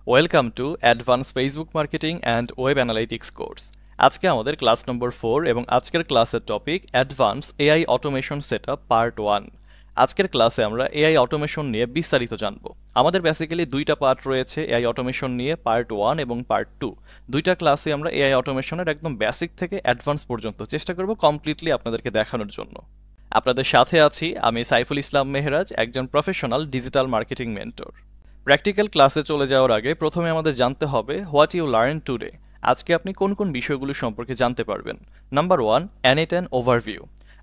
Welcome to advance Facebook marketing and web analytics course. আজকে আমাদের class নম্বর 4 এবং আজকের ক্লাসের topic advance AI automation setup part 1। আজকের ক্লাসে আমরা এআই অটোমেশন নিয়ে বিস্তারিত জানব। আমাদের বেসিক্যালি দুইটা পার্ট রয়েছে এআই অটোমেশন নিয়ে, পার্ট 1 এবং পার্ট 2। দুইটা ক্লাসে আমরা এআই অটোমেশনের একদম বেসিক থেকে অ্যাডভান্স পর্যন্ত চেষ্টা করব কমপ্লিটলি আপনাদেরকে দেখানোর জন্য। আপনাদের সাথে আছি আমি সাইফুল ইসলাম মেহরাজ, একজন professional digital marketing mentor. Practical ক্লাসে চলে যাওয়ার আগে প্রথমে আমাদের জানতে হবে হোয়াট ইউ লার্ন টুডে। আজকে আপনি কোন কোন বিষয়গুলো সম্পর্কে জানতে পারবেন। Number 1, N8N overview.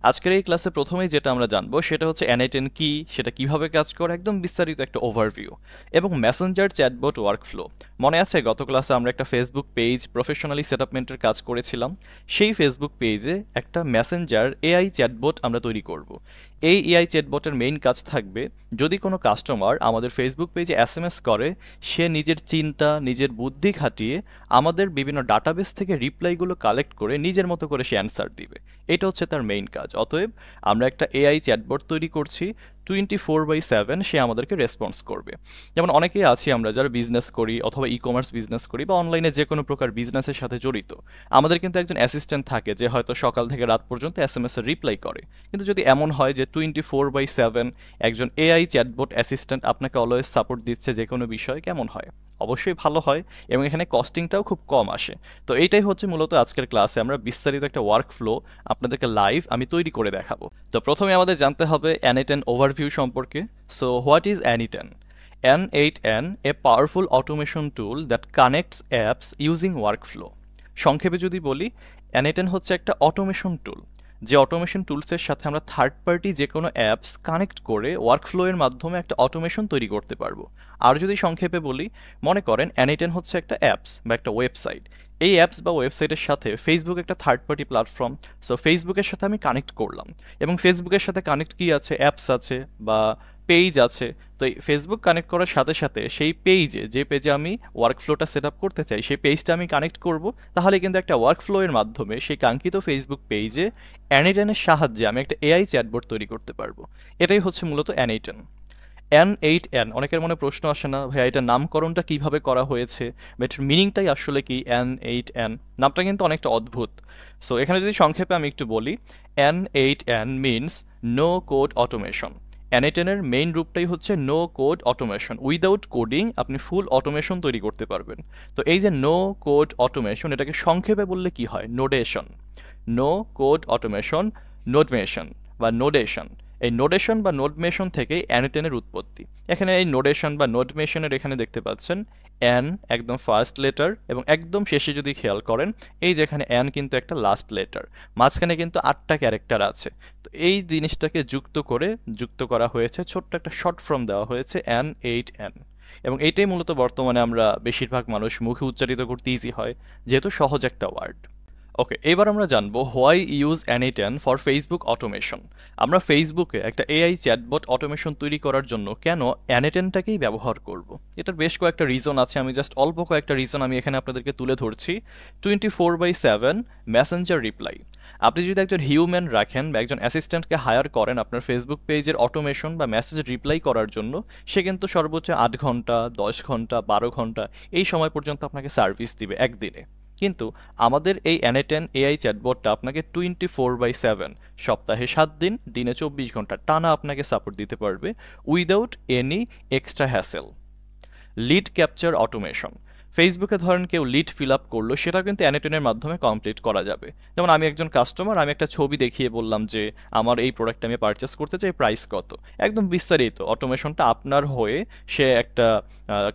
আজকের এই ক্লাসে প্রথমেই যেটা আমরা জানবো সেটা হচ্ছে N8N কি, সেটা কিভাবে কাজ করে, একদম বিস্তারিত একটা ওভারভিউ। এবং মেসেঞ্জার চ্যাটবট ওয়ার্কফ্লো। মনে আছে গত ক্লাসে আমরা একটা ফেসবুক পেজ প্রফেশনালি সেটআপমেন্টের কাজ করেছিলাম। সেই ফেসবুক পেজে একটা মেসেঞ্জার এআই চ্যাটবট আমরা তৈরি করব। এই এআই চ্যাটবটের মেইন কাজ থাকবে, যদি কোনো কাস্টমার আমাদের ফেসবুক পেজে এসএমএস করে, সে নিজের চিন্তা, নিজের বুদ্ধি খাটিয়ে আমাদের বিভিন্ন ডাটাবেস থেকে রিপ্লাইগুলো কালেক্ট করে নিজের মতো করে সে অ্যান্সার দিবে। এটা হচ্ছে তার মেইন কাজ। অতএব আমরা একটা এআই চ্যাটবট তৈরি করছি, 24/7 সে আমাদেরকে রেসপন্স করবে। যেমন অনেকেই আছি আমরা যারা বিজনেস করি অথবা ই কমার্স বিজনেস করি বা অনলাইনে যে কোনো প্রকার বিজনেসের সাথে জড়িত। আমাদের কিন্তু একজন অ্যাসিস্ট্যান্ট থাকে যে হয়তো সকাল থেকে রাত পর্যন্ত এসএমএস এর রিপ্লাই করে। কিন্তু যদি এমন হয় যে 24/7 একজন এআই চ্যাটবট অ্যাসিস্ট্যান্ট আপনাকে অলওয়েজ সাপোর্ট দিচ্ছে যে কোনো বিষয়ে, কেমন হয়? অবশ্যই ভালো হয়, এবং এখানে কস্টিংটাও খুব কম আসে। তো এইটাই হচ্ছে মূলত আজকের ক্লাসে আমরা বিস্তারিত একটা ওয়ার্ক ফ্লো আপনাদেরকে লাইভ আমি তৈরি করে দেখাবো। তো প্রথমে আমাদের জানতে হবে N8N ওভারভিউ সম্পর্কে। So what is N8N? N8N, a powerful automation tool that connects apps using workflow. সংক্ষেপে যদি বলি, N8N হচ্ছে একটা অটোমেশন টুল, যে অটোমেশন টুলসের সাথে আমরা থার্ড পার্টি যে কোনো অ্যাপস কানেক্ট করে ওয়ার্কফ্লো এর মাধ্যমে একটা অটোমেশন তৈরি করতে পারবো। আর যদি সংক্ষেপে বলি, মনে করেন N8N হচ্ছে একটা অ্যাপস বা একটা ওয়েবসাইট। এই অ্যাপস বা ওয়েবসাইটের সাথে ফেসবুক একটা থার্ড পার্টি প্ল্যাটফর্ম। সো ফেসবুকের সাথে আমি কানেক্ট করলাম, এবং ফেসবুকের সাথে কানেক্ট কি আছে, অ্যাপস আছে বা পেজ আছে। তো এই ফেসবুক কানেক্ট করার সাথে সাথে সেই পেজে, যে পেজে আমি ওয়ার্কফ্লোটা সেট আপ করতে চাই, সেই পেজটা আমি কানেক্ট করব। তাহলে কিন্তু একটা ওয়ার্কফ্লো এর মাধ্যমে সেই কাঙ্ক্ষিত ফেসবুক পেজে N8N এর সাহায্যে আমি একটা এআই চ্যাটবট তৈরি করতে পারবো। এটাই হচ্ছে মূলত N8N। N8N, অনেকের মনে প্রশ্ন আসে না ভাইয়া এটার নামকরণটা কিভাবে করা হয়েছে বা এটার মিনিংটাই আসলে কি N8N? নামটা কিন্তু অনেকটা অদ্ভুত। সো এখানে যদি সংক্ষেপে আমি একটু বলি, N8N means no code automation. N8N এর মেইন রূপটাই হচ্ছে no code automation. Without coding আপনি ফুল অটোমেশন তৈরি করতে পারবেন। তো এই যে নো কোড অটোমেশন, এটাকে সংক্ষেপে বললে কি হয়? নোডেশন। নো কোড অটোমেশন, নোডমেশন বা নোডেশন। এই নোডেশন বা নোডমেশন থেকেই N8N এর উৎপত্তি। এখানে এই নোডেশন বা নোডমেশনের এখানে দেখতে পাচ্ছেন N একদম ফার্স্ট লেটার, এবং একদম শেষে যদি খেয়াল করেন এই যেখানে N কিন্তু একটা লাস্ট লেটার, মাঝখানে কিন্তু 8টা ক্যারেক্টার আছে। তো এই জিনিসটাকে যুক্ত করা হয়েছে, ছোট্ট একটা শর্ট ফর্ম দেওয়া হয়েছে N8N। এবং এইটাই মূলত বর্তমানে আমরা বেশিরভাগ মানুষ মুখে উচ্চারিত করতে ইজি হয়, যেহেতু সহজ একটা ওয়ার্ড। ওকে, এবার আমরা জানবো why use N8N for Facebook automation. আমরা ফেসবুকে একটা এআই চ্যাটবট অটোমেশন তৈরি করার জন্য কেন N8Nটাকেই ব্যবহার করব? এটার বেশ কয়েকটা রিজন আছে, আমি জাস্ট অল্প কয়েকটা রিজন আমি এখানে আপনাদেরকে তুলে ধরছি। 24/7 মেসেঞ্জার রিপ্লাই। আপনি যদি একজন হিউম্যান রাখেন বা একজন অ্যাসিস্ট্যান্টকে হায়ার করেন আপনার ফেসবুক পেজের অটোমেশন বা মেসেজ রিপ্লাই করার জন্য, সে কিন্তু সর্বোচ্চ 8 ঘন্টা, 10 ঘন্টা, 12 ঘন্টা এই সময় পর্যন্ত আপনাকে সার্ভিস দিবে একদিনে। কিন্তু আমাদের এই N8N এআই চ্যাটবটটা আপনাকে 24/7, সপ্তাহে 7 দিন, দিনে 24 ঘন্টা টানা আপনাকে সাপোর্ট দিতে পারবে, without any extra hassle. Lead capture automation. ফেসবুকে ধরেন কেউ লিড ফিল আপ করলো, সেটা কিন্তু N8N এর মাধ্যমে কমপ্লিট করা যাবে। যেমন আমি একজন কাস্টমার, আমি একটা ছবি দেখিয়ে বললাম যে আমার এই প্রোডাক্ট আমি পারচেস করতে চাই, প্রাইস কত। একদম বিস্তারিত অটোমেশনটা আপনার হয়ে সে একটা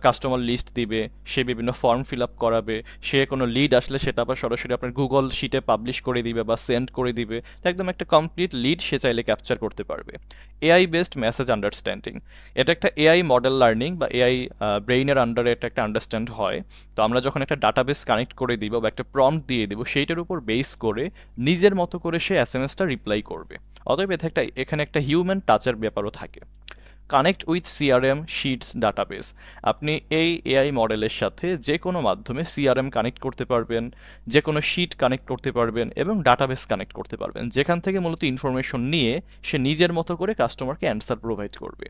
কাস্টমার লিস্ট দিবে, সে বিভিন্ন ফর্ম ফিল আপ করাবে, সে কোনো লিড আসলে সেটা আবার সরাসরি আপনার গুগল শিটে পাবলিশ করে দিবে বা সেন্ড করে দিবে। তো একদম একটা কমপ্লিট লিড সে চাইলে ক্যাপচার করতে পারবে। AI based message understanding. এটা একটা এআই মডেল লার্নিং বা এআই ব্রেইনের আন্ডারে এটা একটা আন্ডারস্ট্যান্ড হয়। তো আমরা যখন একটা ডাটাবেস কানেক্ট করে দিব বা একটা প্রম্পট দিয়ে দিব, সেইটার উপর বেস করে নিজের মতো করে সে এসএমএসটা রিপ্লাই করবে। অতএব এখানে একটা হিউম্যান টাচের ব্যাপারও থাকে। Connect with CRM shits database. আপনি এই এআই মডেলের সাথে যে কোনো মাধ্যমে সিআরএম কানেক্ট করতে পারবেন, যে কোনো শিট কানেক্ট করতে পারবেন এবং ডাটাবেস কানেক্ট করতে পারবেন, যেখান থেকে মূলত ইনফরমেশন নিয়ে সে নিজের মতো করে কাস্টমারকে অ্যান্সার প্রোভাইড করবে।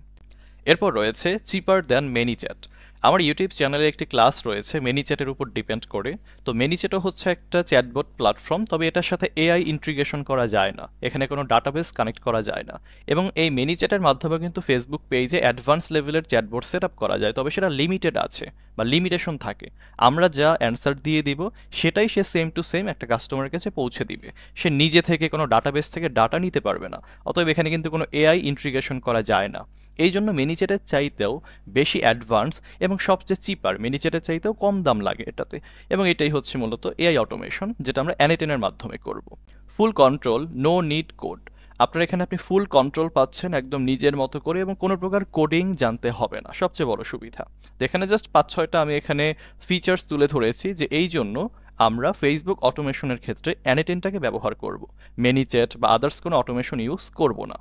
এরপর রয়েছে চিপার দ্যান মেনিচ্যাট। আমার ইউটিউব চ্যানেলে একটি ক্লাস রয়েছে মেনিচ্যাটের উপর ডিপেন্ড করে। তো মেনিচ্যাটও হচ্ছে একটা চ্যাটবট প্ল্যাটফর্ম, তবে এটার সাথে এআই ইন্টিগ্রেশন করা যায় না, এখানে কোনো ডাটাবেস কানেক্ট করা যায় না। এবং এই মেনিচ্যাটের মাধ্যমে কিন্তু ফেসবুক পেজে অ্যাডভান্স লেভেলের চ্যাটবট সেট আপ করা যায়, তবে সেটা লিমিটেড আছে বা লিমিটেশন থাকে। আমরা যা অ্যান্সার দিয়ে দিব সেটাই সে সেম টু সেম একটা কাস্টমারের কাছে পৌঁছে দিবে, সে নিজে থেকে কোনো ডাটাবেস থেকে ডাটা নিতে পারবে না। অতএব এখানে কিন্তু কোনো এআই ইন্টিগ্রেশন করা যায় না। এই জন্য মিনিচ্যাটের চাইতেও বেশি অ্যাডভান্স এবং সবচেয়ে চিপার, মিনিচ্যাটের চাইতেও কম দাম লাগে এটাতে। এবং এটাই হচ্ছে মূলত এআই অটোমেশন, যেটা আমরা অ্যানেটেনের মাধ্যমে করব। Full control, no need code. আপনার এখানে আপনি ফুল কন্ট্রোল পাচ্ছেন একদম নিজের মতো করে, এবং কোনো প্রকার কোডিং জানতে হবে না, সবচেয়ে বড় সুবিধা। তো এখানে জাস্ট 5-6টা আমি এখানে ফিচার্স তুলে ধরেছি, যে এই জন্য আমরা ফেসবুক অটোমেশনের ক্ষেত্রে অ্যানেটেনটাকে ব্যবহার করব, মেনিচ্যাট বা আদার্স কোনো অটোমেশন ইউজ করব না।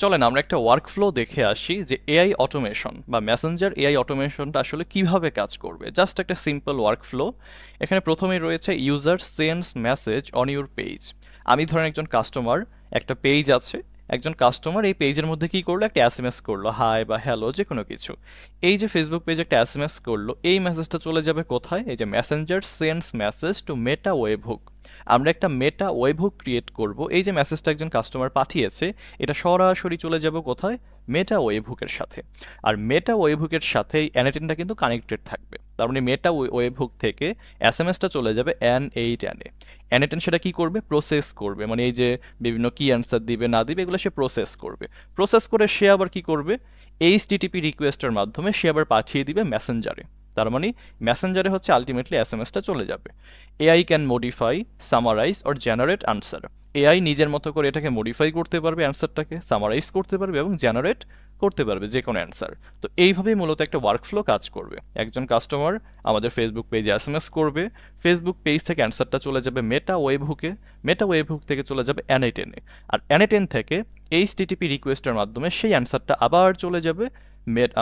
চলেন আমরা একটা ওয়ার্কফ্লো দেখে আসি, যে এআই অটোমেশন বা মেসেঞ্জার এআই অটোমেশনটা আসলে কিভাবে কাজ করবে। জাস্ট একটা সিম্পল ওয়ার্কফ্লো। এখানে প্রথমেই রয়েছে user sends message on your page. আমি ধরেন একজন কাস্টমার, একটা পেজ আছে, একজন কাস্টমার এই পেজের মধ্যে কি করলো, একটা এসএমএস করলো, হাই বা হ্যালো যে কোনো কিছু। এই যে ফেসবুক পেজে একটা এসএমএস করলো, এই মেসেজটা চলে যাবে কোথায়, এই যে মেসেঞ্জার সেন্ডস মেসেজ টু মেটা ওয়েবহুক। আমরা একটা মেটা ওয়েবহুক ক্রিয়েট করব। এই যে মেসেজটা একজন কাস্টমার পাঠিয়েছে, এটা সরাসরি চলে যাব কোথায়, মেটা ওয়েবহুকের সাথে। আর মেটা ওয়েবহুকের সাথে অ্যানেটেনটা কিন্তু কানেক্টেড থাকবে। তার মানে মেটা ওয়েবহুক থেকে এসএমএসটা চলে যাবে N8N-এ। অ্যানেটেন সেটা কি করবে, প্রসেস করবে, মানে এই যে বিভিন্ন কি অ্যান্সার দিবে না দিবে এগুলো সে প্রসেস করবে। প্রসেস করে সে আবার কি করবে, এইচটিটিপি রিকোয়েস্টের মাধ্যমে সে আবার পাঠিয়ে দিবে মেসেঞ্জারে। তার মানে মেসেঞ্জারে হচ্ছে আলটিমেটলি এসএমএসটা চলে যাবে। AI can modify, summarize or generate answer. AI নিজের মতো করে এটাকে মডিফাই করতে পারবে, অ্যান্সারটাকে সামারাইজ করতে পারবে এবং জেনারেট করতে পারবে যে কোনো অ্যান্সার। তো এইভাবেই মূলত একটা ওয়ার্কফ্লো কাজ করবে। একজন কাস্টমার আমাদের ফেসবুক পেজে এসএমএস করবে, ফেসবুক পেজ থেকে অ্যান্সারটা চলে যাবে মেটা ওয়েবহুকে, মেটা ওয়েবহুক থেকে চলে যাবে N8N-এ, আর N8N থেকে এইচটিটিপি রিকোয়েস্টের মাধ্যমে সেই অ্যান্সারটা আবার চলে যাবে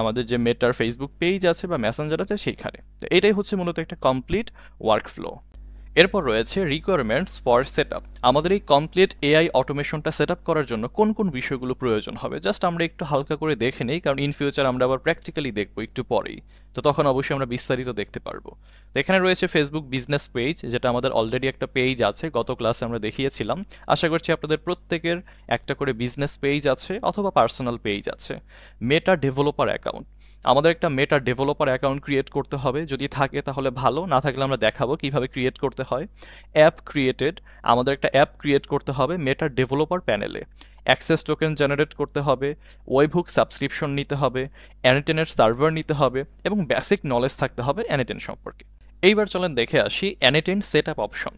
আমাদের যে মেটার ফেসবুক পেজ আছে বা মেসেঞ্জার আছে সেইখানে। তো এটাই হচ্ছে মূলত একটা কমপ্লিট ওয়ার্কফ্লো। এরপর রয়েছে রিকোয়ারমেন্টস ফর সেটআপ। আমাদের এই কমপ্লিট এআই অটোমেশনটা সেটআপ করার জন্য কোন কোন বিষয়গুলো প্রয়োজন হবে, জাস্ট আমরা একটু হালকা করে দেখে নেই, কারণ ইন ফিউচার আমরা আবার প্র্যাকটিক্যালি দেখবো একটু পরেই। তো তখন অবশ্যই আমরা বিস্তারিত দেখতে পারবো। তো এখানে রয়েছে ফেসবুক বিজনেস পেজ, যেটা আমাদের অলরেডি একটা পেজ আছে, গত ক্লাসে আমরা দেখিয়েছিলাম। আশা করছি আপনাদের প্রত্যেকের একটা করে বিজনেস পেজ আছে অথবা পার্সোনাল পেজ আছে। মেটা ডেভেলপার অ্যাকাউন্ট, আমাদের একটা মেটা ডেভেলপার অ্যাকাউন্ট ক্রিয়েট করতে হবে, যদি থাকে তাহলে ভালো, না থাকলে আমরা দেখাবো কিভাবে ক্রিয়েট করতে হয়। অ্যাপ ক্রিয়েটেড, আমাদের একটা অ্যাপ ক্রিয়েট করতে হবে মেটা ডেভেলপার প্যানেলে। অ্যাক্সেস টোকেন জেনারেট করতে হবে, ওয়েবহুক সাবস্ক্রিপশন নিতে হবে, অ্যানেটেনের সার্ভার নিতে হবে এবং বেসিক নলেজ থাকতে হবে অ্যানেটেন সম্পর্কে। এইবার চলেন দেখে আসি অ্যানেটেন সেট আপ অপশন।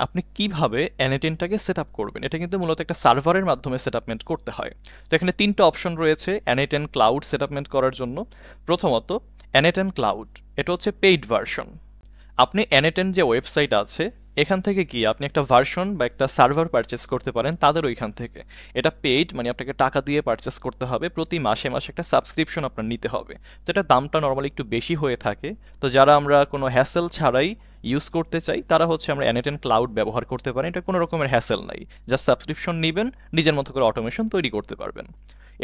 আপনি কিভাবে অ্যানেটেনটাকে সেট আপ করবেন, এটা কিন্তু মূলত একটা সার্ভারের মাধ্যমে সেট আপমেন্ট করতে হয়। তো এখানে 3টা অপশন রয়েছে অ্যানেটেন ক্লাউড সেট আপমেন্ট করার জন্য। প্রথমত অ্যানেটেন ক্লাউড, এটা হচ্ছে পেইড ভার্সন। আপনি অ্যানেটেন যে ওয়েবসাইট আছে এখান থেকে গিয়ে আপনি একটা ভার্সন বা একটা সার্ভার পারচেস করতে পারেন তাদের ওইখান থেকে। এটা পেইড, মানে আপনাকে টাকা দিয়ে পারচেস করতে হবে, প্রতি মাসে মাসে একটা সাবস্ক্রিপশন আপনার নিতে হবে। তো এটা দামটা নর্মালি একটু বেশি হয়ে থাকে। তো যারা আমরা কোনো হ্যাসেল ছাড়াই ইউজ করতে চাই তারা হচ্ছে আমরা অ্যানেটেন ক্লাউড ব্যবহার করতে পারি। এটা কোনো রকমের হ্যাসেল নাই, জাস্ট সাবস্ক্রিপশন নেবেন, নিজের মতো করে অটোমেশন তৈরি করতে পারবেন।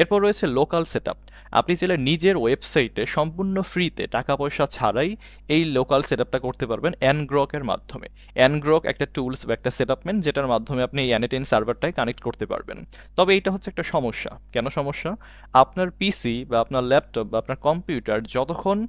এরপর রয়েছে লোকাল সেটআপ। আপনি চাইলে নিজের ওয়েবসাইটে সম্পূর্ণ ফ্রিতে, টাকা পয়সা ছাড়াই এই লোকাল সেটআপটা করতে পারবেন ngrok-এর মাধ্যমে। ngrok একটা টুলস বা একটা সেটআপমেন্ট, যেটার মাধ্যমে আপনি এই অ্যানেটেন সার্ভারটায় কানেক্ট করতে পারবেন। তবে এইটা হচ্ছে একটা সমস্যা। কেন সমস্যা? আপনার পিসি বা আপনার ল্যাপটপ বা আপনার কম্পিউটার যতক্ষণ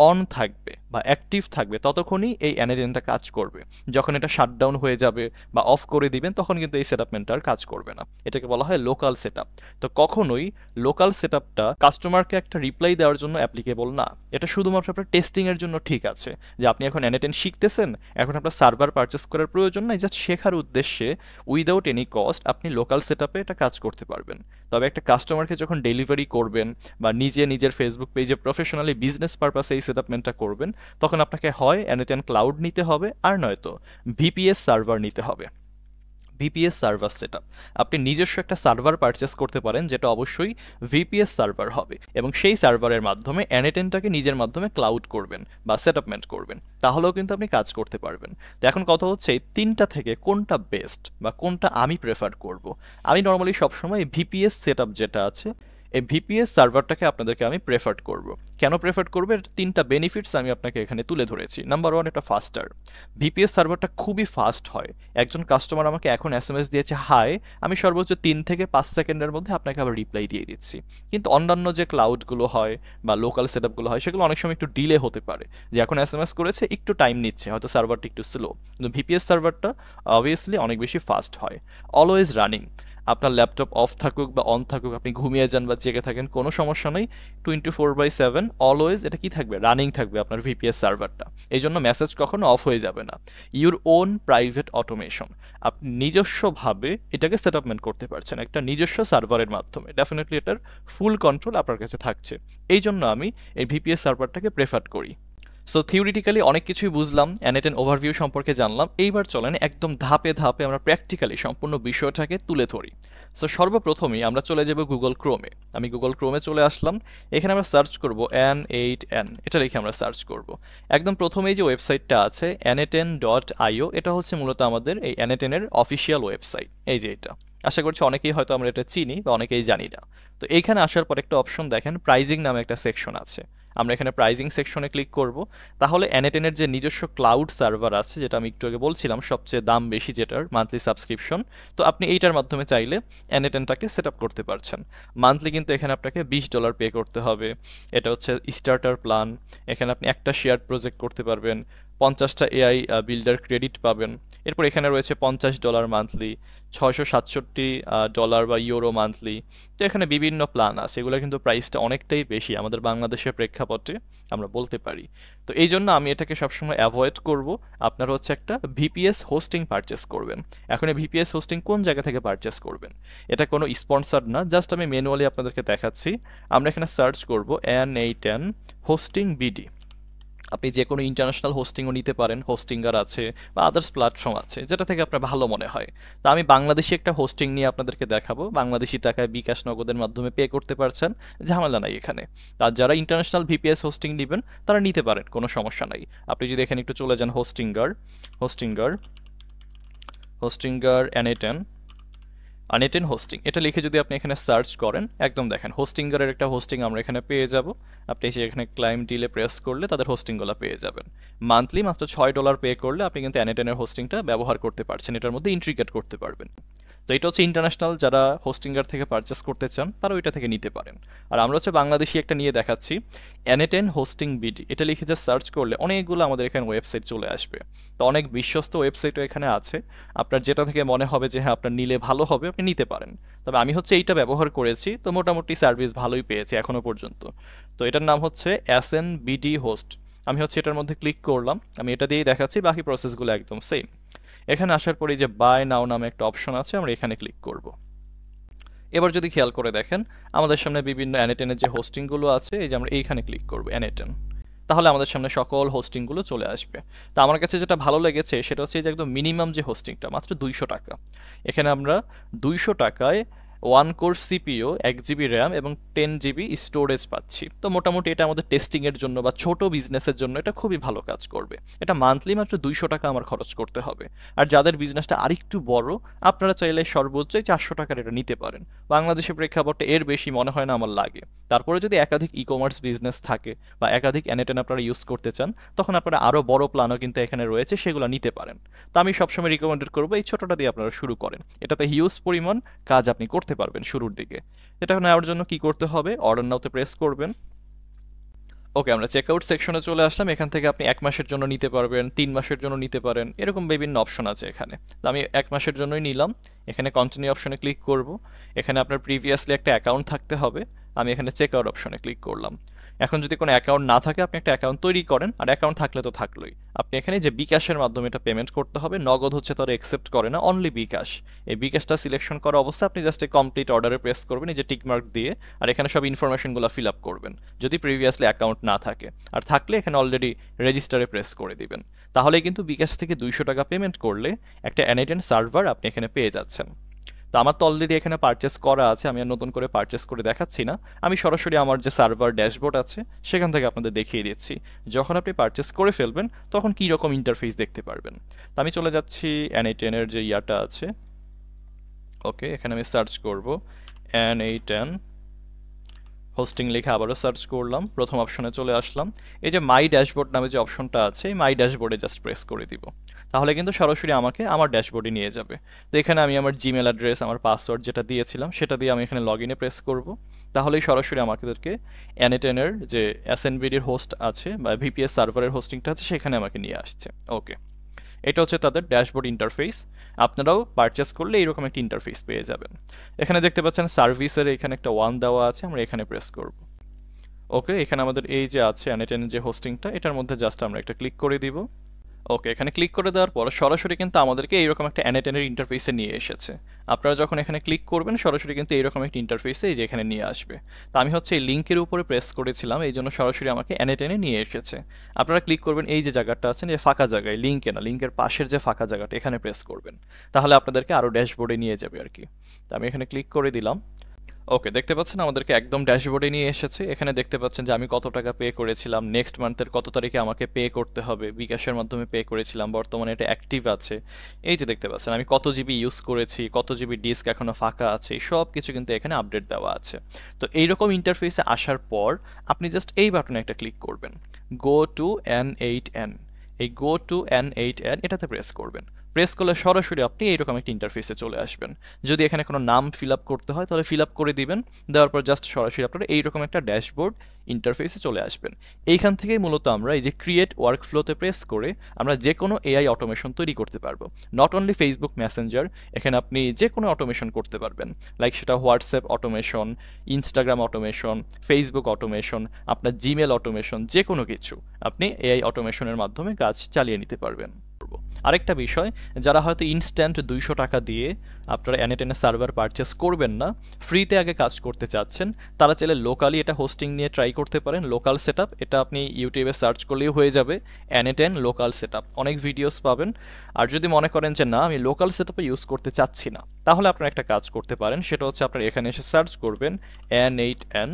অন থাকবে বা অ্যাক্টিভ থাকবে ততক্ষণই এই অ্যানেটেনটা কাজ করবে। যখন এটা শাটডাউন হয়ে যাবে বা অফ করে দিবেন তখন কিন্তু এই সেটআপমেন্টটা আর কাজ করবে না। এটাকে বলা হয় লোকাল সেটআপ। তো কখনোই লোকাল সেটআপটা কাস্টমারকে একটা রিপ্লাই দেওয়ার জন্য অ্যাপ্লিকেবল না। এটা শুধুমাত্র আপনার টেস্টিং এর জন্য ঠিক আছে, যে আপনি এখন অ্যানেটেন শিখতেছেন, এখন আপনার সার্ভার পারচেস করার প্রয়োজন নাই, জাস্ট শেখার উদ্দেশ্যে উইদাউট এনি কস্ট আপনি লোকাল সেটআপে এটা কাজ করতে পারবেন। তবে একটা কাস্টমারকে যখন ডেলিভারি করবেন বা নিজের ফেসবুক পেজে প্রফেশনালি বিজনেস পারপাসে এই সেটআপমেন্টটা করবেন, তখন আপনাকে হয় অ্যানেটেন ক্লাউড নিতে হবে আর নয়তো ভিপিএস সার্ভার নিতে হবে। ভিপিএস সার্ভার সেটআপ, আপনি নিজস্ব একটা সার্ভার পারচেস করতে পারেন, যেটা অবশ্যই ভিপিএস সার্ভার হবে, এবং সেই সার্ভারের মাধ্যমে অ্যানেটেনটাকে নিজের মাধ্যমে ক্লাউড করবেন বা সেটআপমেন্ট করবেন, তাহলেও কিন্তু আপনি কাজ করতে পারবেন। তো এখন কথা হচ্ছে এই 3টা থেকে কোনটা বেস্ট বা কোনটা আমি প্রেফার করব। আমি নর্মালি সবসময় ভিপিএস সেটআপ যেটা আছে এই ভিপিএস সার্ভারটাকে আপনাদেরকে আমি প্রেফার করব। কেন প্রেফার করব? এর 3টা বেনিফিটস আমি আপনাকে এখানে তুলে ধরেছি। নাম্বার 1, এটা ফাস্টার। ভিপিএস সার্ভারটা খুবই ফাস্ট হয়। একজন কাস্টমার আমাকে এখন এসএমএস দিয়েছে হাই, আমি সর্বোচ্চ 3 থেকে 5 সেকেন্ডের মধ্যে আপনাকে আবার রিপ্লাই দিয়ে দিচ্ছি। কিন্তু অন্যান্য যে ক্লাউডগুলো হয় বা লোকাল সেটআপগুলো হয় সেগুলো অনেক সময় একটু ডিলে হতে পারে, যে এখন এসএমএস করেছে একটু টাইম নিচ্ছে, হয়তো সার্ভারটা একটু স্লো। কিন্তু ভিপিএস সার্ভারটা অবভিয়াসলি অনেক বেশি ফাস্ট হয়। Always running. আপনার ল্যাপটপ অফ থাকুক বা অন থাকুক, আপনি ঘুমিয়ে যান বা জেগে থাকেন, কোনো সমস্যা নেই। 24/7 অলওয়েজ এটা কি থাকবে, রানিং থাকবে আপনার ভিপিএস সার্ভারটা। এই জন্য মেসেজ কখনো অফ হয়ে যাবে না। ইউর ওন প্রাইভেট অটোমেশন, আপনি নিজস্বভাবে এটাকে সেটআপমেন্ট করতে পারছেন একটা নিজস্ব সার্ভারের মাধ্যমে। ডেফিনেটলি এটার ফুল কন্ট্রোল আপনার কাছে থাকছে। এই জন্য আমি এই ভিপিএস সার্ভারটাকে প্রেফার করি। সো থিওরিটিক্যালি অনেক কিছুই বুঝলাম, N8N ওভারভিউ সম্পর্কে জানলাম। এইবার চলেন একদম ধাপে ধাপে আমরা প্র্যাকটিক্যালি সম্পূর্ণ বিষয়টাকে তুলে ধরি। সো সর্বপ্রথমেই আমরা চলে যাব গুগল ক্রোমে। আমি গুগল ক্রোমে চলে আসলাম। এখানে আমরা সার্চ করব N8N, এটা লিখে আমরা সার্চ করব। একদম প্রথমেই যে ওয়েবসাইটটা আছে n8n.io, এটা হচ্ছে মূলত আমাদের এই N8N এর অফিসিয়াল ওয়েবসাইট। এই যে এটা, আশা করছি অনেকেই হয়তো আমরা এটা চিনি বা অনেকেই জানি না। তো এইখানে আসার পর একটা অপশন দেখেন, প্রাইজিং নামে একটা সেকশন আছে। আমরা এখানে প্রাইজিং সেকশনে ক্লিক করব। তাহলে N8N এর যে নিজস্ব ক্লাউড সার্ভার আছে, যেটা আমি একটু আগে বলছিলাম সবচেয়ে দাম বেশি, যেটার মান্থলি সাবস্ক্রিপশন, তো আপনি এইটার মাধ্যমে চাইলে N8Nটাকে সেট আপ করতে পারছেন। মান্থলি কিন্তু এখানে আপনাকে $20 পে করতে হবে। এটা হচ্ছে স্টার্টার প্ল্যান। এখানে আপনি একটা শেয়ার প্রজেক্ট করতে পারবেন, 50টা এআই বিল্ডার ক্রেডিট পাবেন। এরপর এখানে রয়েছে $50 মান্থলি, $667 বা ইউরো মান্থলি। তো এখানে বিভিন্ন প্ল্যান আছে, এগুলো কিন্তু প্রাইসটা অনেকটাই বেশি আমাদের বাংলাদেশের প্রেক্ষাপটে আমরা বলতে পারি। তো এই জন্য আমি এটাকে সবসময় অ্যাভয়েড করব। আপনারা হচ্ছে একটা ভিপিএস হোস্টিং পারচেস করবেন। এখন এই ভিপিএস হোস্টিং কোন জায়গা থেকে পারচেস করবেন? এটা কোনো স্পন্সর না, জাস্ট আমি ম্যানুয়ালি আপনাদেরকে দেখাচ্ছি। আমরা এখানে সার্চ করব N8N হোস্টিং বিডি। আপনি যে কোনো ইন্টারন্যাশনাল হোস্টিংও নিতে পারেন, হোস্টিঙ্গার আছে বা আদার্স প্ল্যাটফর্ম আছে, যেটা থেকে আপনার ভালো মনে হয়। তা আমি বাংলাদেশি একটা হোস্টিং নিয়ে আপনাদেরকে দেখাবো। বাংলাদেশি টাকায় বিকাশ নগদের মাধ্যমে পে করতে পারছেন, ঝামেলা নাই এখানে। আর যারা ইন্টারন্যাশনাল ভিপিএস হোস্টিং নেবেন তারা নিতে পারেন, কোনো সমস্যা নাই। আপনি যদি এখানে একটু চলে যান Hostinger, Hostinger Hostinger N8N hosting, এটা লিখে যদি আপনি এখানে সার্চ করেন, একদম দেখেন হোস্টিঙ্গারের একটা হোস্টিং আমরা এখানে পেয়ে যাব। আপনি এসে এখানে ক্লাইম ডিলে প্রেস করলে তাদের হোস্টিংগুলো পেয়ে যাবেন। মান্থলি মাত্র $6 পে করলে আপনি কিন্তু N8N এর হোস্টিংটা ব্যবহার করতে পারছেন, এটার মধ্যে ইন্ট্রিগেট করতে পারবেন। তো এটা হচ্ছে ইন্টারন্যাশনাল, যারা হোস্টিঙ্গার থেকে পারচেস করতে চান তারা ওইটা থেকে নিতে পারেন। আর আমরা হচ্ছে বাংলাদেশি একটা নিয়ে দেখাচ্ছি, N8N হোস্টিং বিডি, এটা লিখে যে সার্চ করলে অনেকগুলো আমাদের এখানে ওয়েবসাইট চলে আসবে। তো অনেক বিশ্বস্ত ওয়েবসাইটও এখানে আছে। আপনার যেটা থেকে মনে হবে যে হ্যাঁ আপনার নিলে ভালো হবে, আপনি নিতে পারেন। তবে আমি হচ্ছে এইটা ব্যবহার করেছি, তো মোটামুটি সার্ভিস ভালোই পেয়েছি এখনো পর্যন্ত। তো এটার নাম হচ্ছে SNBD হোস্ট। আমি হচ্ছে এটার মধ্যে ক্লিক করলাম, আমি এটা দিয়েই দেখাচ্ছি, বাকি প্রসেসগুলো একদম সেম। এখানে আসার পরে যে বাই নাও নামে একটা অপশন আছে, আমরা এখানে ক্লিক করব। এবার যদি খেয়াল করে দেখেন আমাদের সামনে বিভিন্ন N8N এর যে হোস্টিংগুলো আছে, এই যে আমরা এইখানে ক্লিক করব N8N, তাহলে আমাদের সামনে সকল হোস্টিংগুলো চলে আসবে। তো আমার কাছে যেটা ভালো লেগেছে সেটা হচ্ছে যে একদম মিনিমাম যে হোস্টিংটা মাত্র $200। এখানে আমরা $200 1 কোর সিপিইউ, 1 GB র্যাম এবং 10 GB স্টোরেজ পাচ্ছি। তো মোটামুটি এটা আমাদের টেস্টিংয়ের জন্য বা ছোট বিজনেসের জন্য এটা খুবই ভালো কাজ করবে। এটা মান্থলি মাত্র $200 আমার খরচ করতে হবে। আর যাদের বিজনেসটা আরেকটু বড়, আপনারা চাইলে সর্বোচ্চ $400 এটা নিতে পারেন। বাংলাদেশের প্রেক্ষাপটে এর বেশি মনে হয় না আমার লাগে। তারপরে যদি একাধিক ই কমার্স বিজনেস থাকে বা একাধিক N8N আপনারা ইউজ করতে চান, তখন আপনারা আরও বড় প্ল্যানও কিন্তু এখানে রয়েছে, সেগুলো নিতে পারেন। তো আমি সবসময় রিকমেন্ডেড করবো এই ছোটটা দিয়ে আপনারা শুরু করেন। এটাতে হিউজ পরিমাণ কাজ আপনি করতে পারবেন শুরুর দিকে। এটা নেওয়ার জন্য কি করতে হবে, অর্ডার নাওতে প্রেস করবেন। ওকে, আমরা চেকআউট সেকশনে চলে আসলাম। এখান থেকে আপনি 1 মাসের জন্য নিতে পারবেন, 3 মাসের জন্য নিতে পারেন, এরকম বিভিন্ন অপশন আছে এখানে। তো আমি 1 মাসের জন্যই নিলাম। এখানে কন্টিনিউ অপশনে ক্লিক করব। এখানে আপনার প্রিভিয়াসলি একটা অ্যাকাউন্ট থাকতে হবে। আমি এখানে চেকআউট অপশনে ক্লিক করলাম। এখন যদি কোনো অ্যাকাউন্ট না থাকে, আপনি একটা অ্যাকাউন্ট তৈরি করেন, আর অ্যাকাউন্ট থাকলে তো থাকলোই। আপনি এখানে যে বিকাশের মাধ্যমে এটা পেমেন্ট করতে হবে, নগদ হচ্ছে তারা অ্যাকসেপ্ট করে না, অনলি বিকাশ। এই বিকাশটা সিলেকশন করা অবস্থায় আপনি জাস্ট কমপ্লিট অর্ডারে প্রেস করবেন, এই যে টিকমার্ক দিয়ে, আর এখানে সব ইনফরমেশনগুলো ফিল আপ করবেন যদি প্রিভিয়াসলি অ্যাকাউন্ট না থাকে। আর থাকলে এখানে অলরেডি রেজিস্টারে প্রেস করে দিবেন। তাহলে কিন্তু বিকাশ থেকে $200 পেমেন্ট করলে একটা N8N সার্ভার আপনি এখানে পেয়ে যাচ্ছেন। তো আমার তো অলরেডি এখানে পারচেস করা আছে, আমি আর নতুন করে পারচেস করে দেখাচ্ছি না। আমি সরাসরি আমার যে সার্ভার ড্যাশবোর্ড আছে সেখান থেকে আপনাদের দেখিয়ে দিচ্ছি। যখন আপনি পারচেস করে ফেলবেন তখন কী রকম ইন্টারফেস দেখতে পারবেন। তো আমি চলে যাচ্ছি N8N এর যে ইয়াটা আছে। ওকে, এখানে আমি সার্চ করব N8N হোস্টিং লিখে আবারও সার্চ করলাম, প্রথম অপশনে চলে আসলাম। এই যে মাই ড্যাশবোর্ড নামে যে অপশনটা আছে, এই মাই ড্যাশবোর্ডে জাস্ট প্রেস করে দিব। তাহলে কিন্তু সরাসরি আমাকে আমার ড্যাশবোর্ডে নিয়ে যাবে। তো এখানে আমি আমার জিমেল অ্যাড্রেস, আমার পাসওয়ার্ড যেটা দিয়েছিলাম সেটা দিয়ে আমি এখানে লগ ইনে প্রেস করব। তাহলেই সরাসরি আমাদেরকে N8N-এর যে SNVD-র হোস্ট আছে বা VPS সার্ভারের হোস্টিংটা আছে সেখানে আমাকে নিয়ে আসছে। ওকে, এটা হচ্ছে তাদের ড্যাশবোর্ড ইন্টারফেস। আপনারাও পারচেস করলে এইরকম একটা ইন্টারফেস পেয়ে যাবেন। এখানে দেখতে পাচ্ছেন সার্ভিসের এখানে একটা 1 দেওয়া আছে, আমরা এখানে প্রেস করব। ওকে, এখানে আমাদের এই যে আছে N8N যে হোস্টিংটা, এটার মধ্যে জাস্ট আমরা একটা ক্লিক করে দিব। ওকে, এখানে ক্লিক করে দেওয়ার পর সরাসরি কিন্তু আমাদেরকে এইরকম একটা N8N-এর ইন্টারফেসে নিয়ে এসেছে। আপনারা যখন এখানে ক্লিক করবেন সরাসরি কিন্তু এইরকম একটা ইন্টারফেসে এই যে এখানে নিয়ে আসবে। তো আমি হচ্ছে এই লিঙ্কের উপরে প্রেস করেছিলাম, এই জন্য সরাসরি আমাকে N8N-এ নিয়ে এসেছে। আপনারা ক্লিক করবেন এই যে জায়গাটা আছে, যে ফাঁকা জায়গায়, লিঙ্কে না, লিঙ্কের পাশের যে ফাঁকা জায়গাটা, এখানে প্রেস করবেন। তাহলে আপনাদেরকে আরও ড্যাশবোর্ডে নিয়ে যাবে আর কি। তো আমি এখানে ক্লিক করে দিলাম। ওকে, দেখতে পাচ্ছেন আমাদেরকে একদম ড্যাশবোর্ডে নিয়ে এসেছে। এখানে দেখতে পাচ্ছেন যে আমি কত টাকা পে করেছিলাম, নেক্সট মান্থের কত তারিখে আমাকে পে করতে হবে, বিকাশের মাধ্যমে পে করেছিলাম, বর্তমানে এটা অ্যাক্টিভ আছে। এই যে দেখতে পাচ্ছেন আমি কত জিবি ইউজ করেছি, কত জিবি ডিস্ক এখনো ফাঁকা আছে, সব কিছু কিন্তু এখানে আপডেট দেওয়া আছে। তো এইরকম ইন্টারফেসে আসার পর আপনি জাস্ট এই বাটনে একটা ক্লিক করবেন, গো টু N8N। এই গো টু N8N এটাতে প্রেস করবেন। প্রেস করলে সরাসরি আপনি এইরকম একটা ইন্টারফেসে চলে আসবেন। যদি এখানে কোনো নাম ফিল আপ করতে হয় তাহলে ফিল আপ করে দিবেন, দেওয়ার পর জাস্ট সরাসরি আপনারা এইরকম একটা ড্যাশবোর্ড ইন্টারফেসে চলে আসবেন। এইখান থেকেই মূলত আমরা এই যে ক্রিয়েট ওয়ার্কফ্লোতে প্রেস করে আমরা যে কোনো এআই অটোমেশন তৈরি করতে পারবো। নট অনলি ফেসবুক মেসেঞ্জার, এখানে আপনি যে কোনো অটোমেশন করতে পারবেন, লাইক সেটা WhatsApp automation, Instagram automation, Facebook automation, আপনার জিমেল অটোমেশন, যে কোনো কিছু আপনি এআই অটোমেশনের মাধ্যমে কাজ চালিয়ে নিতে পারবেন। আরেকটা বিষয়, যারা হয়তো ইনস্ট্যান্ট 200 টাকা দিয়ে আপনারা N8N সার্ভার পারচেস করবেন না, ফ্রিতে আগে কাজ করতে চাচ্ছেন, তারা চাইলে লোকালি এটা হোস্টিং নিয়ে ট্রাই করতে পারেন। লোকাল সেটআপ, এটা আপনি ইউটিউবে সার্চ করলেই হয়ে যাবে N8N লোকাল সেটআপ, অনেক ভিডিওস পাবেন। আর যদি মনে করেন যে না আমি লোকাল সেটআপে ইউজ করতে চাচ্ছি না, তাহলে আপনারা একটা কাজ করতে পারেন, সেটা হচ্ছে আপনারা এখানে এসে সার্চ করবেন N8N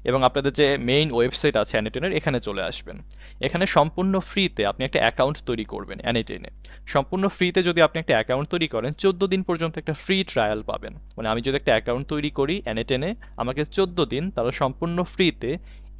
এবং আপনাদের যে মেইন ওয়েবসাইট আছে N8N-এর, এখানে চলে আসবেন। এখানে সম্পূর্ণ ফ্রিতে আপনি একটা অ্যাকাউন্ট তৈরি করবেন N8N-এ। সম্পূর্ণ ফ্রিতে যদি আপনি একটা অ্যাকাউন্ট তৈরি করেন, 14 দিন পর্যন্ত একটা ফ্রি ট্রায়াল পাবেন। মানে আমি যদি একটা অ্যাকাউন্ট তৈরি করি N8N-এ, আমাকে 14 দিন তারা সম্পূর্ণ ফ্রিতে